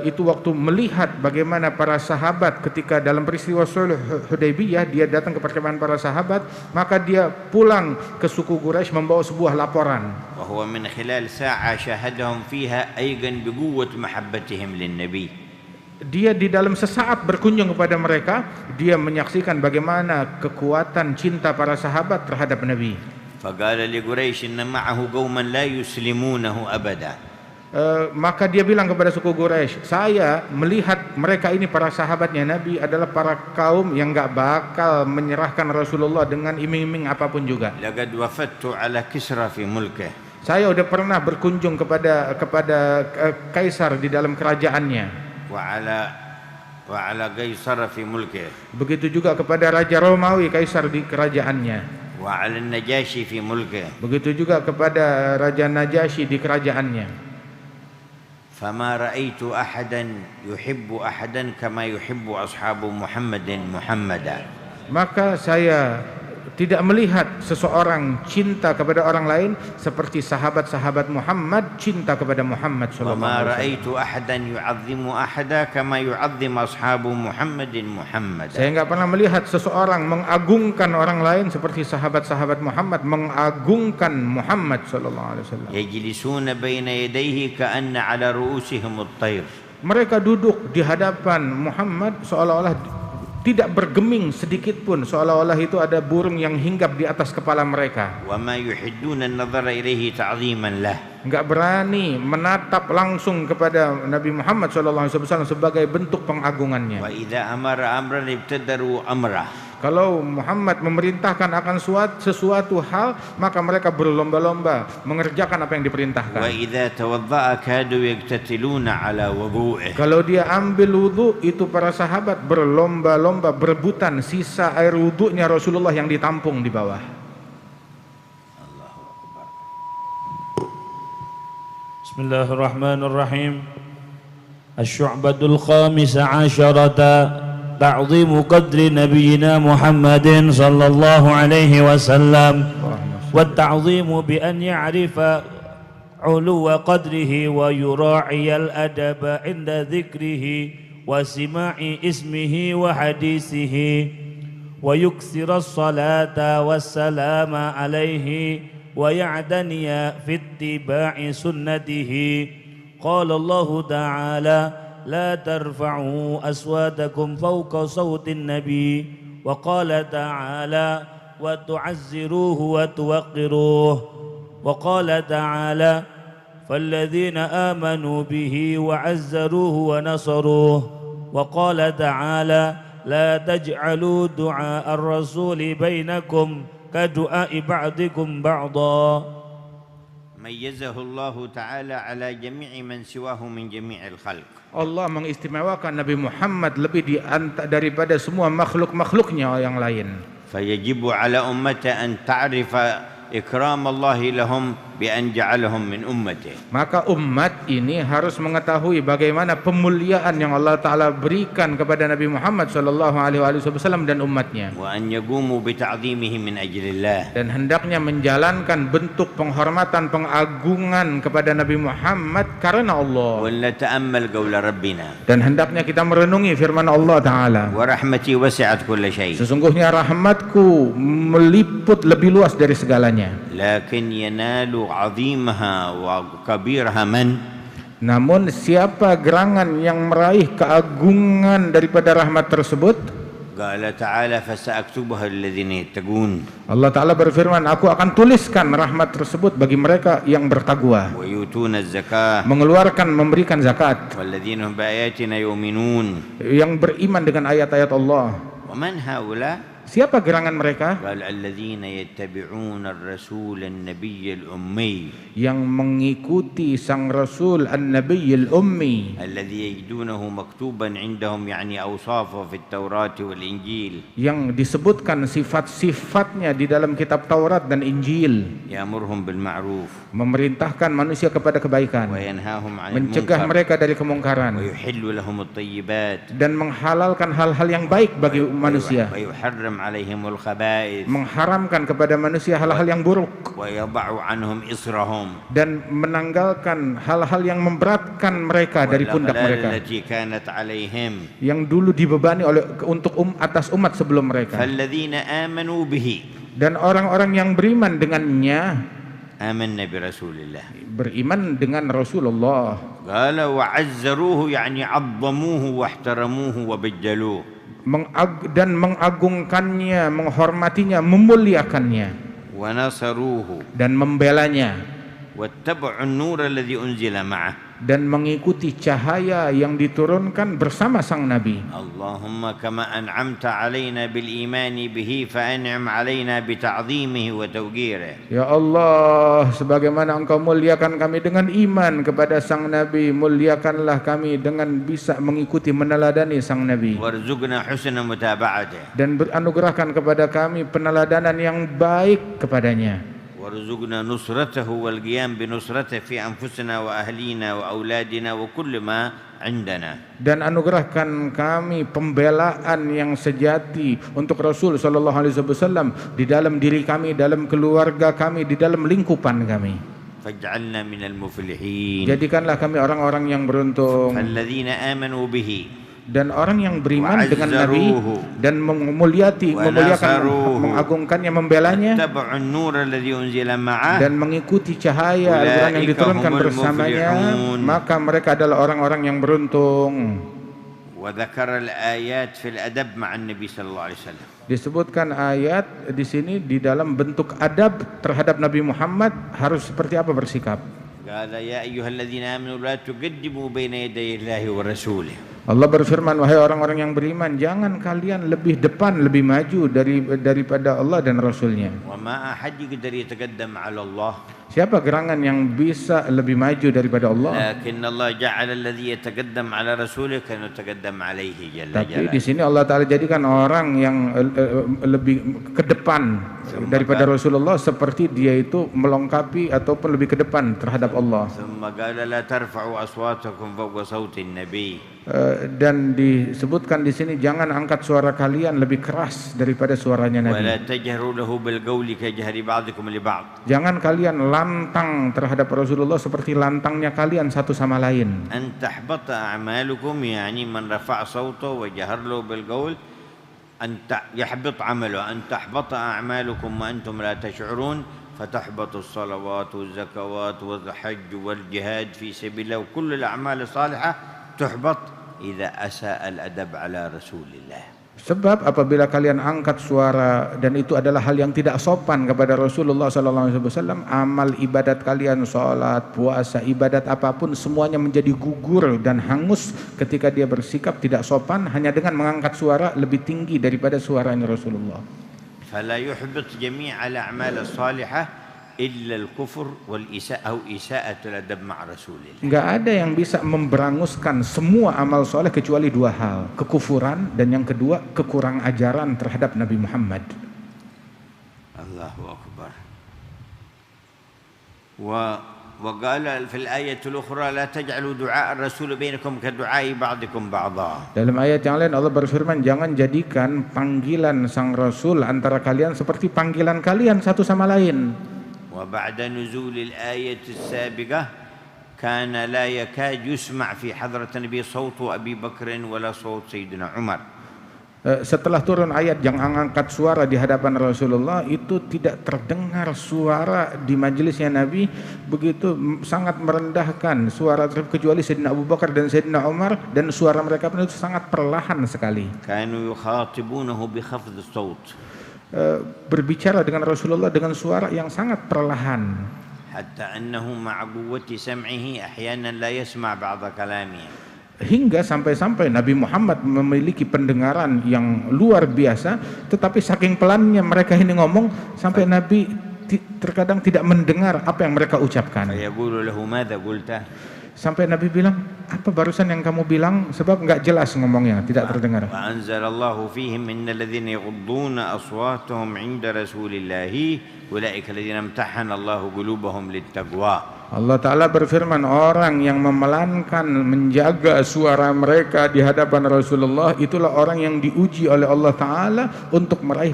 itu waktu melihat bagaimana para sahabat ketika dalam peristiwa Sulh Hudaybiyah, dia datang ke perkemahan para sahabat, maka dia pulang ke suku Quraisy membawa sebuah laporan. وهو من خلال ساعة شاهدهم فيها أيقن بقوة محبتهم للنبي. Dia di dalam sesaat berkunjung kepada mereka, dia menyaksikan bagaimana kekuatan cinta para sahabat terhadap Nabi. فقال لقريش إن معه قوما لا يسلمونه أبدا. Maka dia bilang kepada suku Quraisy, saya melihat mereka ini para sahabatnya Nabi adalah para kaum yang enggak bakal menyerahkan Rasulullah dengan iming-iming apapun juga. لقد وفدت على كسرى في ملكه. Saya sudah pernah berkunjung kepada kaisar di dalam kerajaannya. وعلى قيصر في ملكه. Begitu juga kepada Raja Romawi, kaisar di kerajaannya. وعلى النجاشي في ملكه. Begitu juga kepada Raja Najasyi di kerajaannya. فما رأيت أحدا يحب أحدا كما يحب أصحاب محمد محمدا. Maka saya tidak melihat seseorang cinta kepada orang lain seperti sahabat-sahabat Muhammad cinta kepada Muhammad sallallahu وما alaihi wasallam. رأيت أحدا يعظم أحدا كما يعظم أصحاب محمد محمدا. Saya enggak pernah melihat seseorang mengagungkan orang lain seperti sahabat-sahabat Muhammad mengagungkan Muhammad sallallahu alaihi wasallam. يجلسون بين يديه كأن على رؤوسهم الطير. Mereka duduk di hadapan Muhammad seolah-olah tidak bergeming sedikit pun, seolah-olah itu ada burung yang hinggap di atas kepala mereka. وما يحدون النظر إليه تعظيما له. Enggak berani menatap langsung kepada Nabi Muhammad SAW sebagai bentuk pengagungannya. وإذا أمر أمرا ابتدروا أمره. Kalau Muhammad memerintahkan akan sesuatu hal, maka mereka berlomba-lomba mengerjakan apa yang diperintahkan. وإذا توضأ كادوا يقتتلون على وضوئه. Kalau dia ambil wudu, itu para sahabat berlomba-lomba berebutan sisa air wudunya Rasulullah yang ditampung di bawah. Bismillahirrahmanirrahim. Asy-syu'batul khamisah asyarata تعظيم قدر نبينا محمد صلى الله عليه وسلم والتعظيم بأن يعرف علو قدره ويراعي الأدب عند ذكره وسماع اسمه وحديثه ويكثر الصلاة والسلام عليه ويعتني في اتباع سنته. قال الله تعالى لا ترفعوا أصواتكم فوق صوت النبي وقال تعالى وتعزروه وتوقروه وقال تعالى فالذين آمنوا به وعزروه ونصروه وقال تعالى لا تجعلوا دعاء الرسول بينكم كدعاء بعضكم بعضا. ميزه الله تعالى على جميع من سواه من جميع الخلق. Allah mengistimewakan Nabi Muhammad lebih daripada semua makhluk-makhluknya yang lain. فيجب على أمته أن تعرف إكرام الله لهم بأن جعلهم من أمته. Maka umat ini harus mengetahui bagaimana pemuliaan yang Allah Ta'ala berikan kepada Nabi Muhammad sallallahu alaihi wasallam dan umatnya. وأن يقوموا بتعظيمه من أجل الله. Dan hendaknya menjalankan bentuk penghormatan, pengagungan kepada Nabi Muhammad karena Allah. ولنتأمل قول ربنا. Dan hendaknya kita merenungi firman Allah Ta'ala. ورحمتي وسعت كل شيء. Sesungguhnya rahmatku meliput lebih luas dari segalanya. لكن ينال عظيمها وكبيرها من؟ Namun siapa gerangan yang meraih keagungan daripada rahmat tersebut? قال تعالى فسأكتبها الذين يتقون. Allah Ta'ala berfirman, aku akan tuliskan rahmat tersebut bagi mereka yang bertakwa, ويؤتون الزكاة. mengeluarkan, memberikan zakat, والذين هم بآياتنا يؤمنون. yang beriman dengan ayat-ayat Allah. ومن هؤلاء؟ Siapa gerangan mereka? قال الذين يتبعون الرسول النبي الأمي Yang mengikuti sang Rasul An-Nabiyil Ummi, الذي يجدونه مكتوبا عندهم يعني أوصافه في التوراة والإنجيل. yang disebutkan sifat-sifatnya di dalam kitab Taurat dan Injil. يأمرهم بالمعروف Memerintahkan manusia kepada kebaikan, وينهاهم عن mencegah المنكر mereka dari kemungkaran, ويحل لهم الطيبات dan menghalalkan hal-hal yang baik bagi manusia, ويحرم عليهم الخبائث mengharamkan kepada manusia hal-hal yang buruk, ويضع عنهم إصرهم dan menanggalkan hal-hal yang memberatkan mereka dari pundak والأغلال mereka التي كانت عليهم. yang dulu dibebani untuk atas umat sebelum mereka. فالذين آمنوا به Dan orang-orang yang beriman dengannya, آمنا برسول الله. beriman dengan Rasulullah. قال وعزروه يعني عظموه واحترموه وبجلوه. Dan mengagungkannya, menghormatinya, memuliakannya, ونصروه dan membelanya, واتبعوا النور الذي أنزل معه. dan mengikuti cahaya yang diturunkan bersama sang Nabi. اللهم كما أنعمت علينا بالإيمان به فأنعم علينا بتعظيمه وتوقيره. Ya Allah, sebagaimana Engkau muliakan kami dengan iman kepada sang Nabi, muliakanlah kami dengan bisa mengikuti, meneladani sang Nabi. وارزقنا حسن متابعته. Dan beranugerahkan kepada kami peneladanan yang baik kepadanya. وارزقنا نصرته والقيام بنصرته في أنفسنا وأهلينا وأولادنا وكل ما عندنا. Dan anugerahkan kami pembelaan yang sejati untuk Rasul sallallahu alaihi wasallam di dalam diri kami, dalam keluarga kami, di dalam lingkupan kami. فاجعلنا من المفلحين. Jadikanlah kami orang-orang yang beruntung. فالذين آمنوا به Dan orang yang beriman dengan Nabi dan memuliakan, mengagungkannya, membelanya, واتبعوا النور الذي أنزل معه. dan mengikuti cahaya Al-Quran yang diturunkan bersamanya, maka mereka adalah orang-orang yang beruntung. وذكر الآيات في الأدب مع النبي صلى الله عليه وسلم. Disebutkan ayat di sini di dalam bentuk adab terhadap Nabi Muhammad harus seperti apa bersikap. قال يا أيها الذين آمنوا لا تقدموا بين يدي الله ورسوله. Allah berfirman, wahai orang-orang yang beriman, jangan kalian lebih depan, lebih maju daripada Allah dan Rasulnya. وما أحد يقدر يتقدم على الله. Siapa gerangan yang bisa lebih maju daripada Allah? لكن الله جعل الذي يتقدم على رسوله كأنه يتقدم عليه جل Tapi جلاله. di sini Allah Ta'ala jadikan orang yang lebih ke depan daripada Rasulullah, seperti dia itu melengkapi ataupun lebih ke depan terhadap Allah. ثم قال لا ترفعوا أصواتكم فوق صوت النبي. Dan disebutkan di sini jangan angkat suara kalian lebih keras daripada suaranya ولا Nabi. تجهروا له بالقول كجهر بعضكم لبعض. Jangan kalian lantang terhadap Rasulullah seperti lantangnya kalian satu sama lain. أن تحبط أعمالكم يعني من رفع صوته وجهر له بالقول يحبط عمله. أن تحبط أعمالكم وأنتم لا تشعرون فتحبط الصلوات والزكوات والحج والجهاد في سبيل الله وكل الأعمال الصالحة تحبط إذا أساء الأدب على رسول الله. Sebab apabila kalian angkat suara dan itu adalah hal yang tidak sopan kepada Rasulullah SAW, amal ibadat kalian, sholat, puasa, ibadat apapun semuanya menjadi gugur dan hangus ketika dia bersikap tidak sopan hanya dengan mengangkat suara lebih tinggi daripada suaranya Rasulullah. فلا يحبط جميع الأعمال الصالحة إلا الكفر والإساءة أو إساءة الأدب مع رسول الله. Enggak ada yang bisa memberanguskan semua amal soleh kecuali dua hal, kekufuran dan yang kedua kekurang ajaran terhadap Nabi Muhammad. الله أكبر. وقال في الآية الأخرى لا تجعلوا دعاء الرسول بينكم كدعاء بعضكم بعضا. Dalam ayat yang lain Allah berfirman, jangan jadikan panggilan sang Rasul antara kalian seperti panggilan kalian satu sama lain. وبعد نزول الآية السابقة كان لا يكاد يسمع في حضرة النبي صوت أبي بكر ولا صوت سيدنا عمر. Setelah turun ayat yang angkat suara di hadapan Rasulullah, itu tidak terdengar suara di majelisnya Nabi, begitu sangat merendahkan suara kecuali Sayyidina Abu Bakar dan Sayyidina Umar, dan suara mereka pun itu sangat perlahan sekali. كانوا يخاطبونه بخفض الصوت. Berbicara dengan Rasulullah dengan suara yang sangat perlahan. حتى أنه مع قوة سمعه أحيانا لا يسمع بعض كلامه. Hingga sampai-sampai Nabi Muhammad memiliki pendengaran yang luar biasa, tetapi saking pelannya mereka ini ngomong sampai Nabi terkadang tidak mendengar apa yang mereka ucapkan. فيقول له ماذا قلت؟ Sampai Nabi bilang, apa barusan yang kamu bilang? Sebab enggak jelas ngomongnya, tidak terdengar. وأنزل الله فيهم إن الذين يغضون أصواتهم عند رسول الله أولئك الذين امتحن الله قلوبهم للتقوى. Allah Ta'ala berfirman, orang yang memelankan, menjaga suara mereka di hadapan Rasulullah, itulah orang yang diuji oleh Allah Ta'ala untuk meraih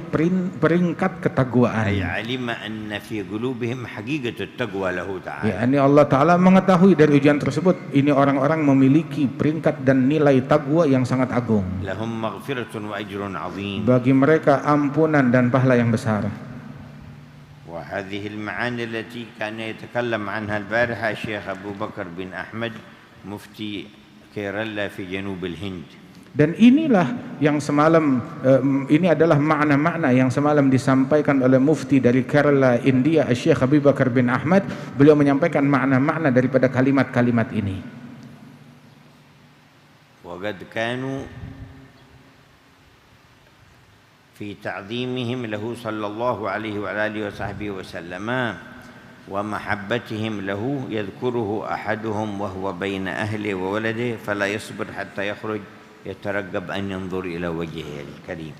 peringkat ketakwaan. أي علم أن في قلوبهم حقيقة التقوى له تعالى. Ya, ini Allah Ta'ala mengetahui dari ujian tersebut, ini orang-orang memiliki peringkat dan nilai takwa yang sangat agung. لهم مغفرة وأجر عظيم. Bagi mereka ampunan dan pahala yang besar. وهذه المعاني التي كان يتكلم عنها البارحة الشيخ أبو بكر بن أحمد مفتي كيرلا في جنوب الهند. Dan inilah yang semalam, ini adalah makna-makna yang semalam disampaikan oleh mufti dari Kerala, India, Syekh Abu Bakar bin Ahmad. Beliau menyampaikan makna-makna daripada kalimat-kalimat ini. وقد كانوا في تعظيمهم له صلى الله عليه وعلى آله وصحبه وسلم ومحبتهم له يذكره أحدهم وهو بين أهله وولده فلا يصبر حتى يخرج يترقب أن ينظر إلى وجهه الكريم.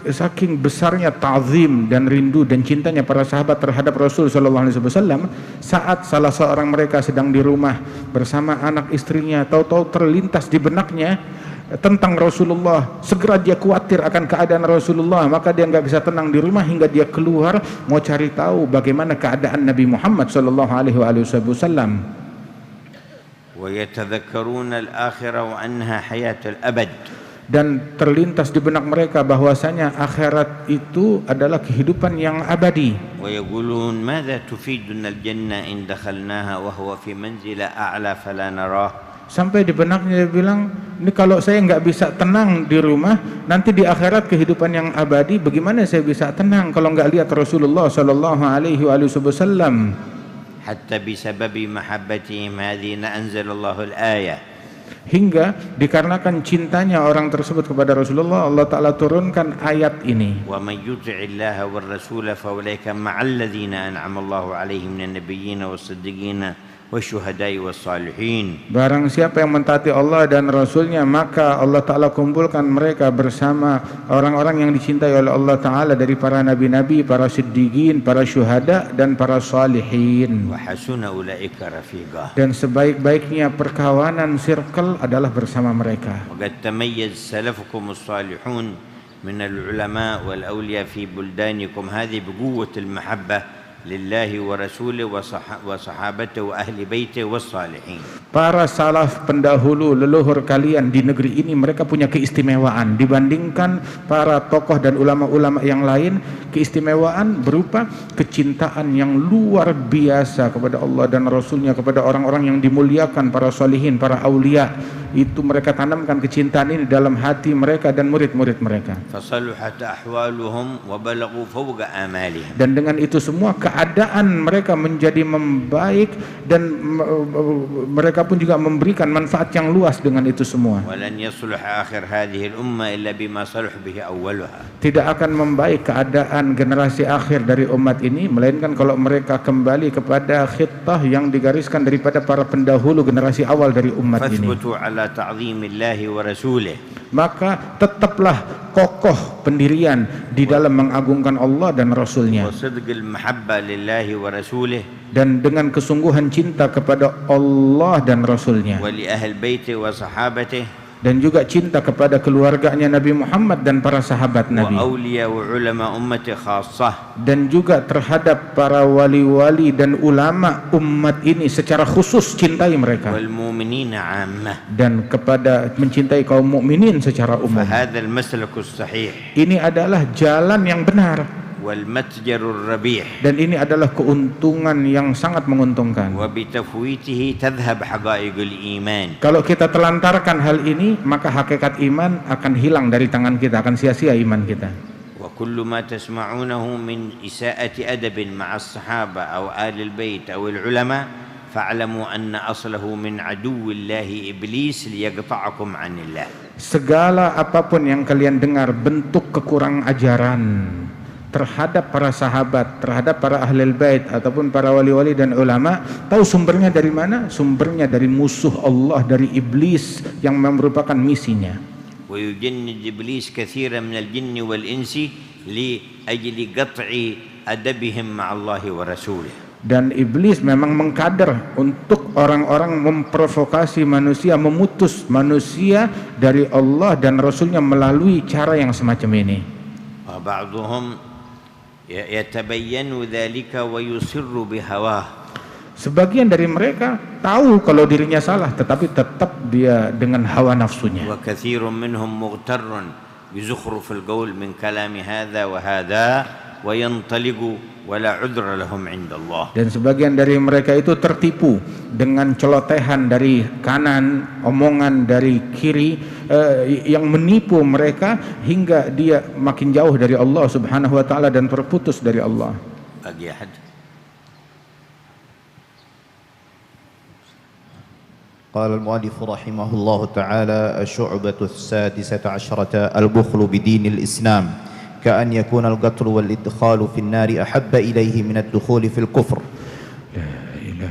Saking besarnya ta'zim dan rindu dan cintanya para sahabat terhadap Rasul sallallahu alaihi wasallam, saat salah seorang mereka sedang di rumah bersama anak istrinya, tahu-tahu terlintas di benaknya tentang Rasulullah, segera dia khawatir akan keadaan Rasulullah, maka dia nggak bisa tenang di rumah hingga dia keluar mau cari tahu bagaimana keadaan Nabi Muhammad sallallahu alaihi wasallam. ويتذكرون الآخرة وأنها حياة الأبد. Dan terlintas di benak mereka bahwasanya akhirat itu adalah kehidupan yang abadi. ويقولون ماذا تفيدنا الجنة إن دخلناها وهو في منزل أعلى فلا نراه. Sampai di benaknya dia bilang, ini kalau saya nggak bisa tenang di rumah, nanti di akhirat kehidupan yang abadi, bagaimana saya bisa tenang kalau nggak lihat Rasulullah Sallallahu Alaihi Wasallam? حتى بسبب محبتهم هذه أنزل الله الآية. hingga dikarenakan cintanya orang tersebut kepada Rasulullah, Allah Ta'ala turunkan ayat ini. ومن يطع الله والرسول فأولئك مع الذين أنعم الله عليهم من النبيين والصديقين والشهداء والصالحين. Barang siapa yang mentaati Allah dan Rasulnya, maka Allah Ta'ala kumpulkan mereka bersama orang-orang yang dicintai oleh Allah Ta'ala dari para nabi-nabi, para siddiqin, para syuhada, dan para salihin. وحسن أولئك رفيقا. Dan sebaik-baiknya perkawanan circle adalah bersama mereka. وقد تميز سلفكم الصالحون من العلماء والأولياء في بلدانكم هذه بقوة المحبة lillahi wa rasulih wa sahabatihi wa ahli baitihi was salihin. Para salaf pendahulu leluhur kalian di negeri ini, mereka punya keistimewaan dibandingkan para tokoh dan ulama-ulama yang lain. Keistimewaan berupa kecintaan yang luar biasa kepada Allah dan Rasulnya, kepada orang-orang yang dimuliakan, para salihin, para aulia. Itu mereka tanamkan kecintaan ini dalam hati mereka dan murid-murid mereka. Fasaluhat ahwaluhum wa balagu fawqa amalihim. Dan dengan itu semua keadaan mereka menjadi membaik, dan mereka pun juga memberikan manfaat yang luas dengan itu semua. Walan yasluh akhir hadhihi al-umma illa bima saluh bihi awwaluha. Tidak akan membaik keadaan generasi akhir dari umat ini melainkan kalau mereka kembali kepada khitah yang digariskan daripada para pendahulu generasi awal dari umat ini. Fathbutu ala ta'zimillahi wa rasulih. Maka tetaplah kokoh pendirian di dalam mengagungkan Allah dan Rasulnya, dan dengan kesungguhan cinta kepada Allah dan Rasulnya, dan juga cinta kepada keluarganya Nabi Muhammad dan para sahabat Nabi, dan juga terhadap para wali-wali dan ulama umat ini secara khusus cintai mereka, dan kepada mencintai kaum mukminin secara umum. Ini adalah jalan yang benar, dan ini adalah keuntungan yang sangat menguntungkan. Kalau kita telantarkan hal ini, maka hakikat iman akan hilang dari tangan kita, akan sia-sia iman kita. وكل ما تسمعونه من إساءة أدب مع الصحابة أو آل البيت أو العلماء فاعلموا أن أصله من عدو الله إبليس ليقطعكم عن الله. Segala apapun yang kalian dengar bentuk kekurang ajaran terhadap para sahabat, terhadap para ahlul bait ataupun para wali-wali dan ulama, tahu sumbernya dari mana? Sumbernya dari musuh Allah, dari iblis yang merupakan misinya. ويجند إبليس كثيرا من الجن والإنس لأجل قطع أدبهم مع الله ورسوله. Dan iblis memang mengkader untuk orang-orang memprovokasi manusia, memutus manusia dari Allah dan Rasulnya melalui cara yang semacam ini. وبعضهم يتبين ذلك ويصر بهواه. Sebagian dari mereka tahu kalau dirinya salah, tetapi tetap dia dengan hawa nafsunya. وكثير منهم مغتر بزخرف القول من كلام هذا وهذا وينطلق ولا عذر لهم عند الله. Dan sebagian dari mereka itu tertipu dengan celotehan dari kanan, omongan dari kiri, yang menipu mereka hingga dia makin jauh dari Allah Subhanahu wa taala dan terputus dari Allah. Bagi ahad. قال المؤلف رحمه الله تعالى: الشعبة السادسة عشرة البخل بدين الإسلام، كأن يكون القتل والإدخال في النار أحب إليه من الدخول في الكفر،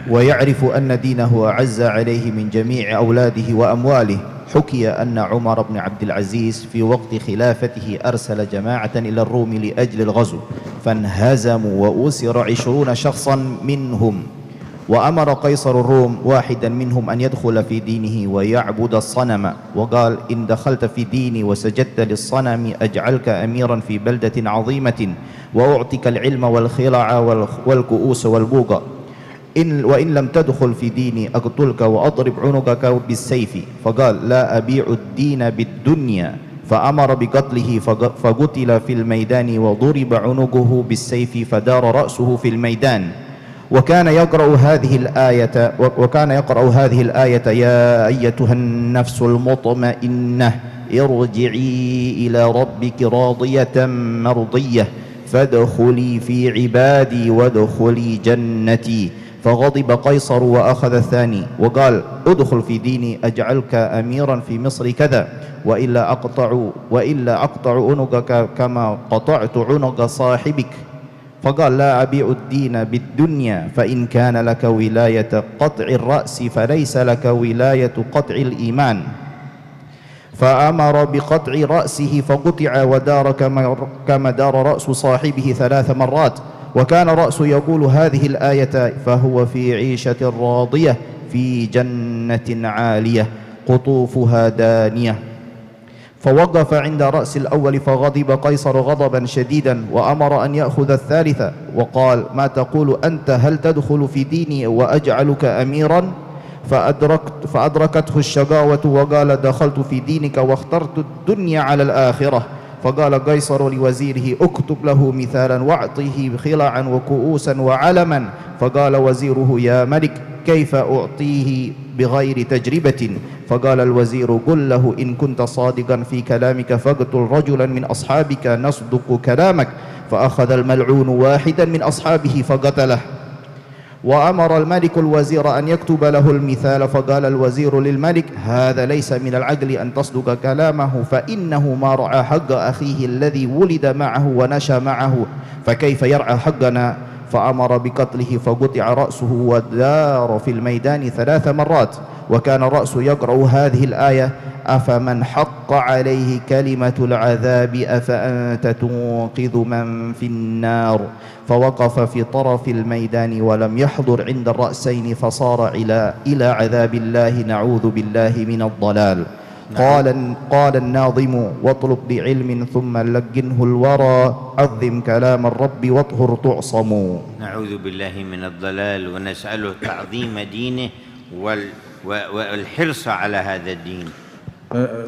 ويعرف أن دينه أعز عليه من جميع أولاده وأمواله. حكي أن عمر بن عبد العزيز في وقت خلافته أرسل جماعة إلى الروم لأجل الغزو، فانهزموا وأسر 20 شخصا منهم، وأمر قيصر الروم واحدا منهم أن يدخل في دينه ويعبد الصنم، وقال: إن دخلت في ديني وسجدت للصنم أجعلك أميرا في بلدة عظيمة وأعطيك العلم والخلع والكؤوس والبوغ، وإن لم تدخل في ديني أقتلك وأضرب عنقك بالسيف. فقال: لا أبيع الدين بالدنيا، فأمر بقتله فقتل في الميدان وضرب عنقه بالسيف فدار رأسه في الميدان. وكان يقرأ هذه الآية يا أيتها النفس المطمئنة ارجعي إلى ربك راضية مرضية فادخلي في عبادي وادخلي جنتي. فغضب قيصر وأخذ الثاني وقال: ادخل في ديني أجعلك أميرا في مصر كذا وإلا أقطع عنقك كما قطعت عنق صاحبك. فقال لا أبيع الدين بالدنيا فإن كان لك ولاية قطع الرأس فليس لك ولاية قطع الإيمان. فأمر بقطع رأسه فقطع ودار كما دار رأس صاحبه 3 مرات. وكان رأس يقول هذه الآية فهو في عيشة راضية في جنة عالية قطوفها دانية. فوقف عند رأس الأول فغضب قيصر غضبا شديدا وأمر أن يأخذ الثالثة وقال ما تقول أنت هل تدخل في ديني وأجعلك أميرا؟ فأدركته الشقاوة وقال دخلت في دينك واخترت الدنيا على الآخرة. فقال قيصر لوزيره اكتب له مثالا واعطه خلعا وكؤوسا وعلما. فقال وزيره يا ملك كيف أعطيه بغير تجربة؟ فقال الوزير قل له إن كنت صادقا في كلامك فاقتل رجلا من أصحابك نصدق كلامك. فأخذ الملعون واحدا من أصحابه فقتله. وأمر الملك الوزير أن يكتب له المثال. فقال الوزير للملك هذا ليس من العقل أن تصدق كلامه فإنه ما رعى حق أخيه الذي ولد معه ونشأ معه فكيف يرعى حقنا؟ فأمر بقتله فقطع رأسه ودار في الميدان 3 مرات. وكان رأس يقرأ هذه الآية أفمن حق عليه كلمة العذاب أفأنت تنقذ من في النار. فوقف في طرف الميدان ولم يحضر عند الرأسين فصار إلى عذاب الله نعوذ بالله من الضلال. قال الناظم واطلب بعلم ثم لقنه الورى عظم كلام الرب واطهر تعصم. نعوذ بالله من الضلال ونسأله تعظيم دينه والحرص على هذا الدين.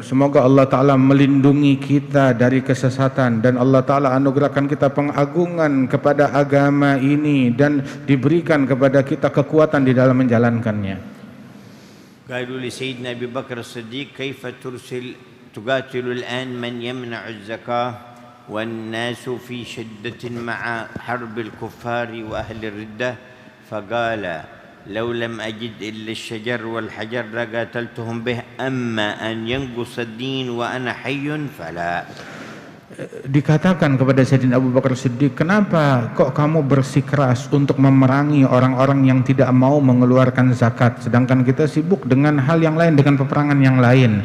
Semoga Allah Ta'ala melindungi kita dari kesesatan dan Allah Ta'ala anugerahkan kita pengagungan kepada agama ini dan diberikan kepada kita kekuatan di dalam menjalankannya. قالوا لسيدنا أبي بكر الصديق كيف تقاتل الآن من يمنع الزكاة والناس في شدة مع حرب الكفار وأهل الردة؟ فقال لو لم أجد إلا الشجر والحجر لقاتلتهم به أما أن ينقص الدين وأنا حي فلا. Dikatakan kepada Sayyidina Abu Bakar Siddiq, kenapa kok kamu bersikeras untuk memerangi orang-orang yang tidak mau mengeluarkan zakat, sedangkan kita sibuk dengan hal yang lain, dengan peperangan yang lain.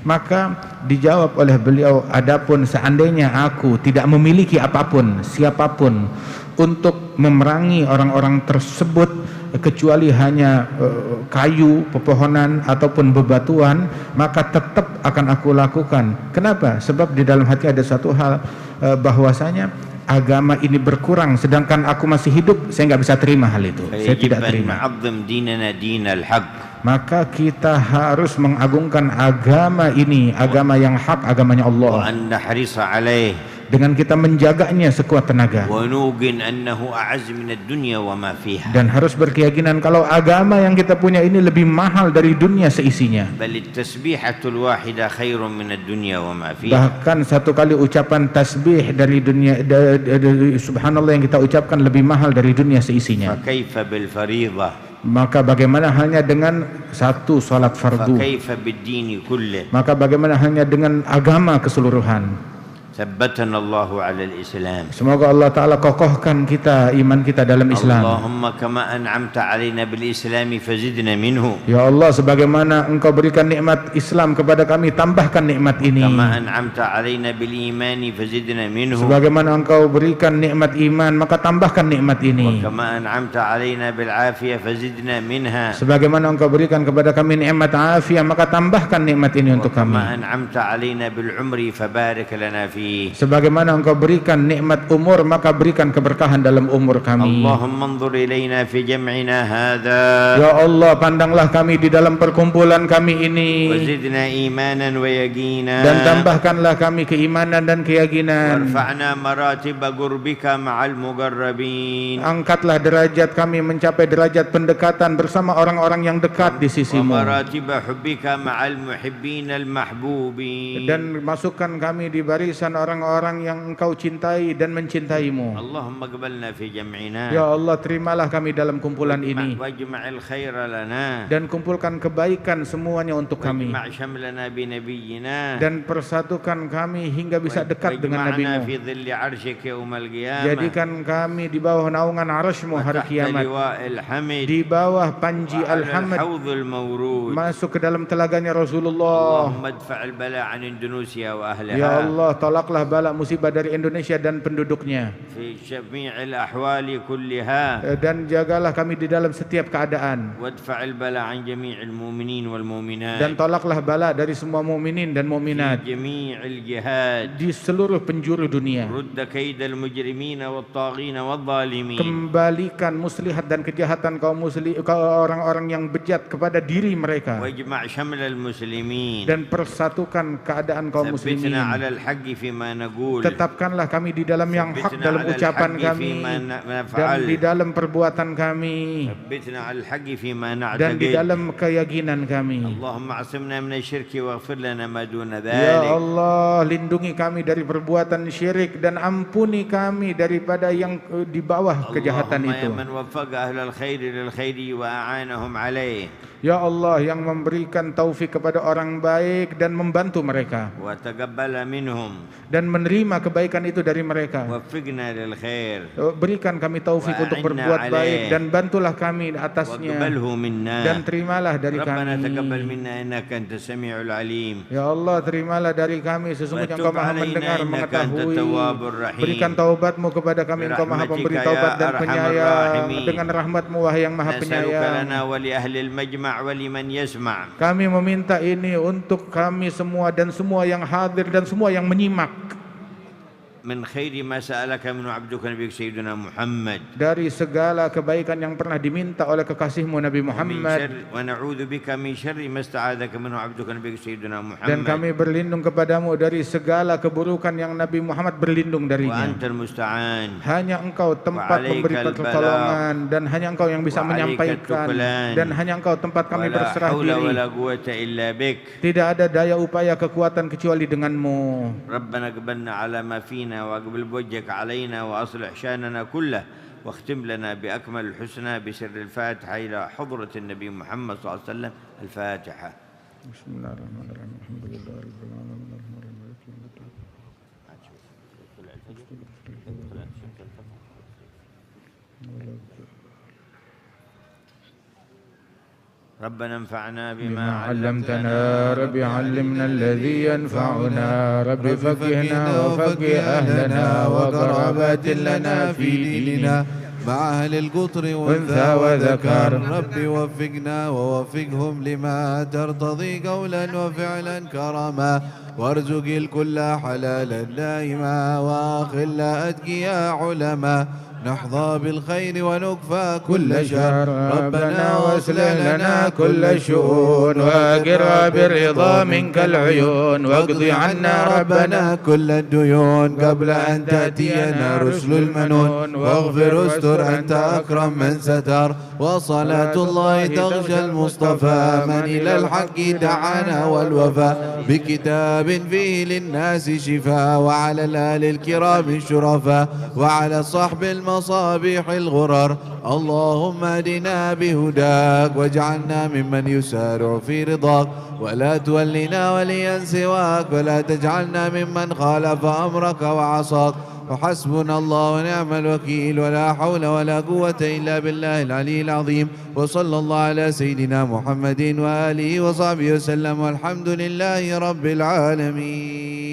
Maka dijawab oleh beliau, adapun seandainya aku tidak memiliki apapun, siapapun untuk memerangi orang-orang tersebut kecuali hanya kayu, pepohonan ataupun bebatuan, maka tetap akan aku lakukan. Kenapa? Sebab di dalam hati ada satu hal, bahwasanya agama ini berkurang sedangkan aku masih hidup, saya nggak bisa terima hal itu. Saya tidak terima. Maka kita harus mengagungkan agama ini, agama yang hak, agamanya Allah, dengan kita menjaganya sekuat tenaga, dan harus berkeyakinan kalau agama yang kita punya ini lebih mahal dari dunia seisinya. Bahkan satu kali ucapan tasbih dari dunia, subhanallah, yang kita ucapkan lebih mahal dari dunia seisinya. Maka bagaimana halnya dengan satu salat fardu? Maka bagaimana halnya dengan agama keseluruhan? ثبتنا الله على الإسلام. Semoga Allah Ta'ala kokohkan kita, iman kita dalam Islam. Allahumma kama an'amta alaina bil Islami fazidna minhu. Ya Allah, sebagaimana Engkau berikan nikmat Islam kepada kami, tambahkan nikmat ini. Kama an'amta alaina bil imani fazidna minhu. Sebagaimana Engkau berikan nikmat iman, maka tambahkan nikmat ini. Wa kama an'amta alaina bil afiyah fazidna minha. Sebagaimana Engkau berikan kepada kami nikmat afiyah, maka tambahkan nikmat ini untuk kami. Wa kama an'amta alaina bil umri fabarik lana fi. Sebagaimana Engkau berikan nikmat umur, maka berikan keberkahan dalam umur kami. Allahumma anzur ilaina fi jam'ina hadha. Ya Allah, pandanglah kami di dalam perkumpulan kami ini. Wazidna imanan wa yaqina. Dan tambahkanlah kami keimanan dan keyakinan. Warfa'na maratib qurbika ma'al muqarrabin. Angkatlah derajat kami mencapai derajat pendekatan bersama orang-orang yang dekat di sisimu. Wa maratib hubbika ma'al muhibbin al mahbubin. Dan masukkan kami di barisan barisan orang-orang yang Engkau cintai dan mencintaimu. اللهم اقبلنا في جمعنا Ya Allah, terimalah kami dalam kumpulan ini واجمع الخير لنا dan kumpulkan kebaikan semuanya untuk kami, واجمع شملنا بنبينا dan persatukan kami hingga bisa dekat dengan واجمعنا Nabi-Mu. في ظل عرشك يوم القيامة Jadikan kami di bawah naungan arasy-Mu hari وتحت kiamat, لواء الحمد di bawah panji وعلى Al-Hamd, الحوض المورود. masuk ke dalam telaganya Rasulullah. اللهم ادفع البلاء عن اندونيسيا Ya واهلها Allah, tolaklah bala musibah dari Indonesia dan penduduknya, في جميع الاحوال كلها dan jagalah kami di dalam setiap keadaan, وادفع البلاء عن جميع المؤمنين dan والمؤمنات tolaklah bala dari semua mukminin dan mukminat في جميع الجهات. di seluruh penjuru dunia. رد كيد المجرمين والطاغين والظالمين. Kembalikan muslihat dan kejahatan kaum orang-orang yang bejat kepada diri mereka, واجمع شمل المسلمين. dan persatukan keadaan kaum muslimin. ثبتنا على الحق فيما نقول. Tetapkanlah kami di dalam yang hak ثبتنا dalam على ucapan الحق kami فيما dan di نفعل. dalam perbuatan kami ثبتنا على الحق فيما dan di نعتقد. dalam keyakinan kami. اللهم اعصمنا من الشرك واغفر لنا ما دون Ya ذلك. Allah, lindungi kami dari perbuatan syirik dan ampuni kami daripada yang di bawah kejahatan اللهم itu. يا من وفق أهل الخير للخير وأعانهم عليه. Ya Allah, yang memberikan taufik kepada orang baik dan membantu mereka وتقبل منهم. dan menerima kebaikan itu dari mereka. وفقنا للخير. Berikan kami taufik untuk berbuat baik dan bantulah kami atasnya, وقبله منا. dan terimalah dari ربنا تقبل kami. منا إنك أنت السميع العليم. Ya Allah, terimalah dari kami, sesungguhnya Engkau Maha mendengar, mengetahui. Berikan taubat-Mu kepada kami, Engkau Maha pemberi taubat dan penyayang. Dengan rahmat-Mu, wahai yang Maha نسألك penyayang. لنا ولأهل المجمع ولمن يسمع. Kami meminta ini untuk kami semua dan semua yang hadir dan semua yang menyimak, من خير ما سألك منه عبدك نبيك سيدنا محمد. dari segala kebaikan yang pernah diminta oleh kekasih-Mu Nabi ومن Muhammad. شر ونعوذ بك من شر ما استعاذك منه عبدك نبيك سيدنا Dan محمد. kami berlindung kepadamu dari segala keburukan yang Nabi Muhammad berlindung darinya. وأنت المستعان. Hanya Engkau tempat Wa'alaikal memberi pertolongan, dan hanya Engkau yang bisa Wa'alaikal menyampaikan, tukulan. dan hanya Engkau tempat kami ولا berserah حول diri. ولا قوة إلا بك. Tidak ada daya upaya kekuatan kecuali denganmu. ربنا اقبلنا على ما فينا واقبل بوجهك علينا وأصلح شأننا كله واختم لنا بأكمل الحسنى بسر الفاتحة إلى حضرة النبي محمد صلى الله عليه وسلم. الفاتحة. Bismillahirrahmanirrahim. Alhamdulillahirabbil alamin. ربنا انفعنا بما بما علمتنا رب علمنا الذي ينفعنا رب فقهنا وفقه أهلنا وقرابات لنا في ديننا مع أهل القطر أنثى وذكر. رب وفقنا ووفقهم لما ترتضي قولا وفعلا كرما وارزق الكل حلالا دائما واخل أتقيا علما نحظى بالخير ونكفى كل شر ربنا واصلح لنا كل الشؤون واقر بالرضا منك العيون واقض عنا ربنا كل الديون قبل أن تأتينا رسل المنون واغفر استر أنت أكرم من ستر وصلاة الله تغشى المصطفى من إلى الحق دعانا والوفاء بكتاب فيه للناس شفاء وعلى الآل الكرام الشرفاء وعلى الصحب المصابيح الغرر اللهم اهدنا بهداك واجعلنا ممن يسارع في رضاك ولا تولنا وليا سواك ولا تجعلنا ممن خالف أمرك وعصاك وحسبنا الله ونعم الوكيل ولا حول ولا قوة إلا بالله العلي العظيم وصلى الله على سيدنا محمد وآله وصحبه وسلم والحمد لله رب العالمين.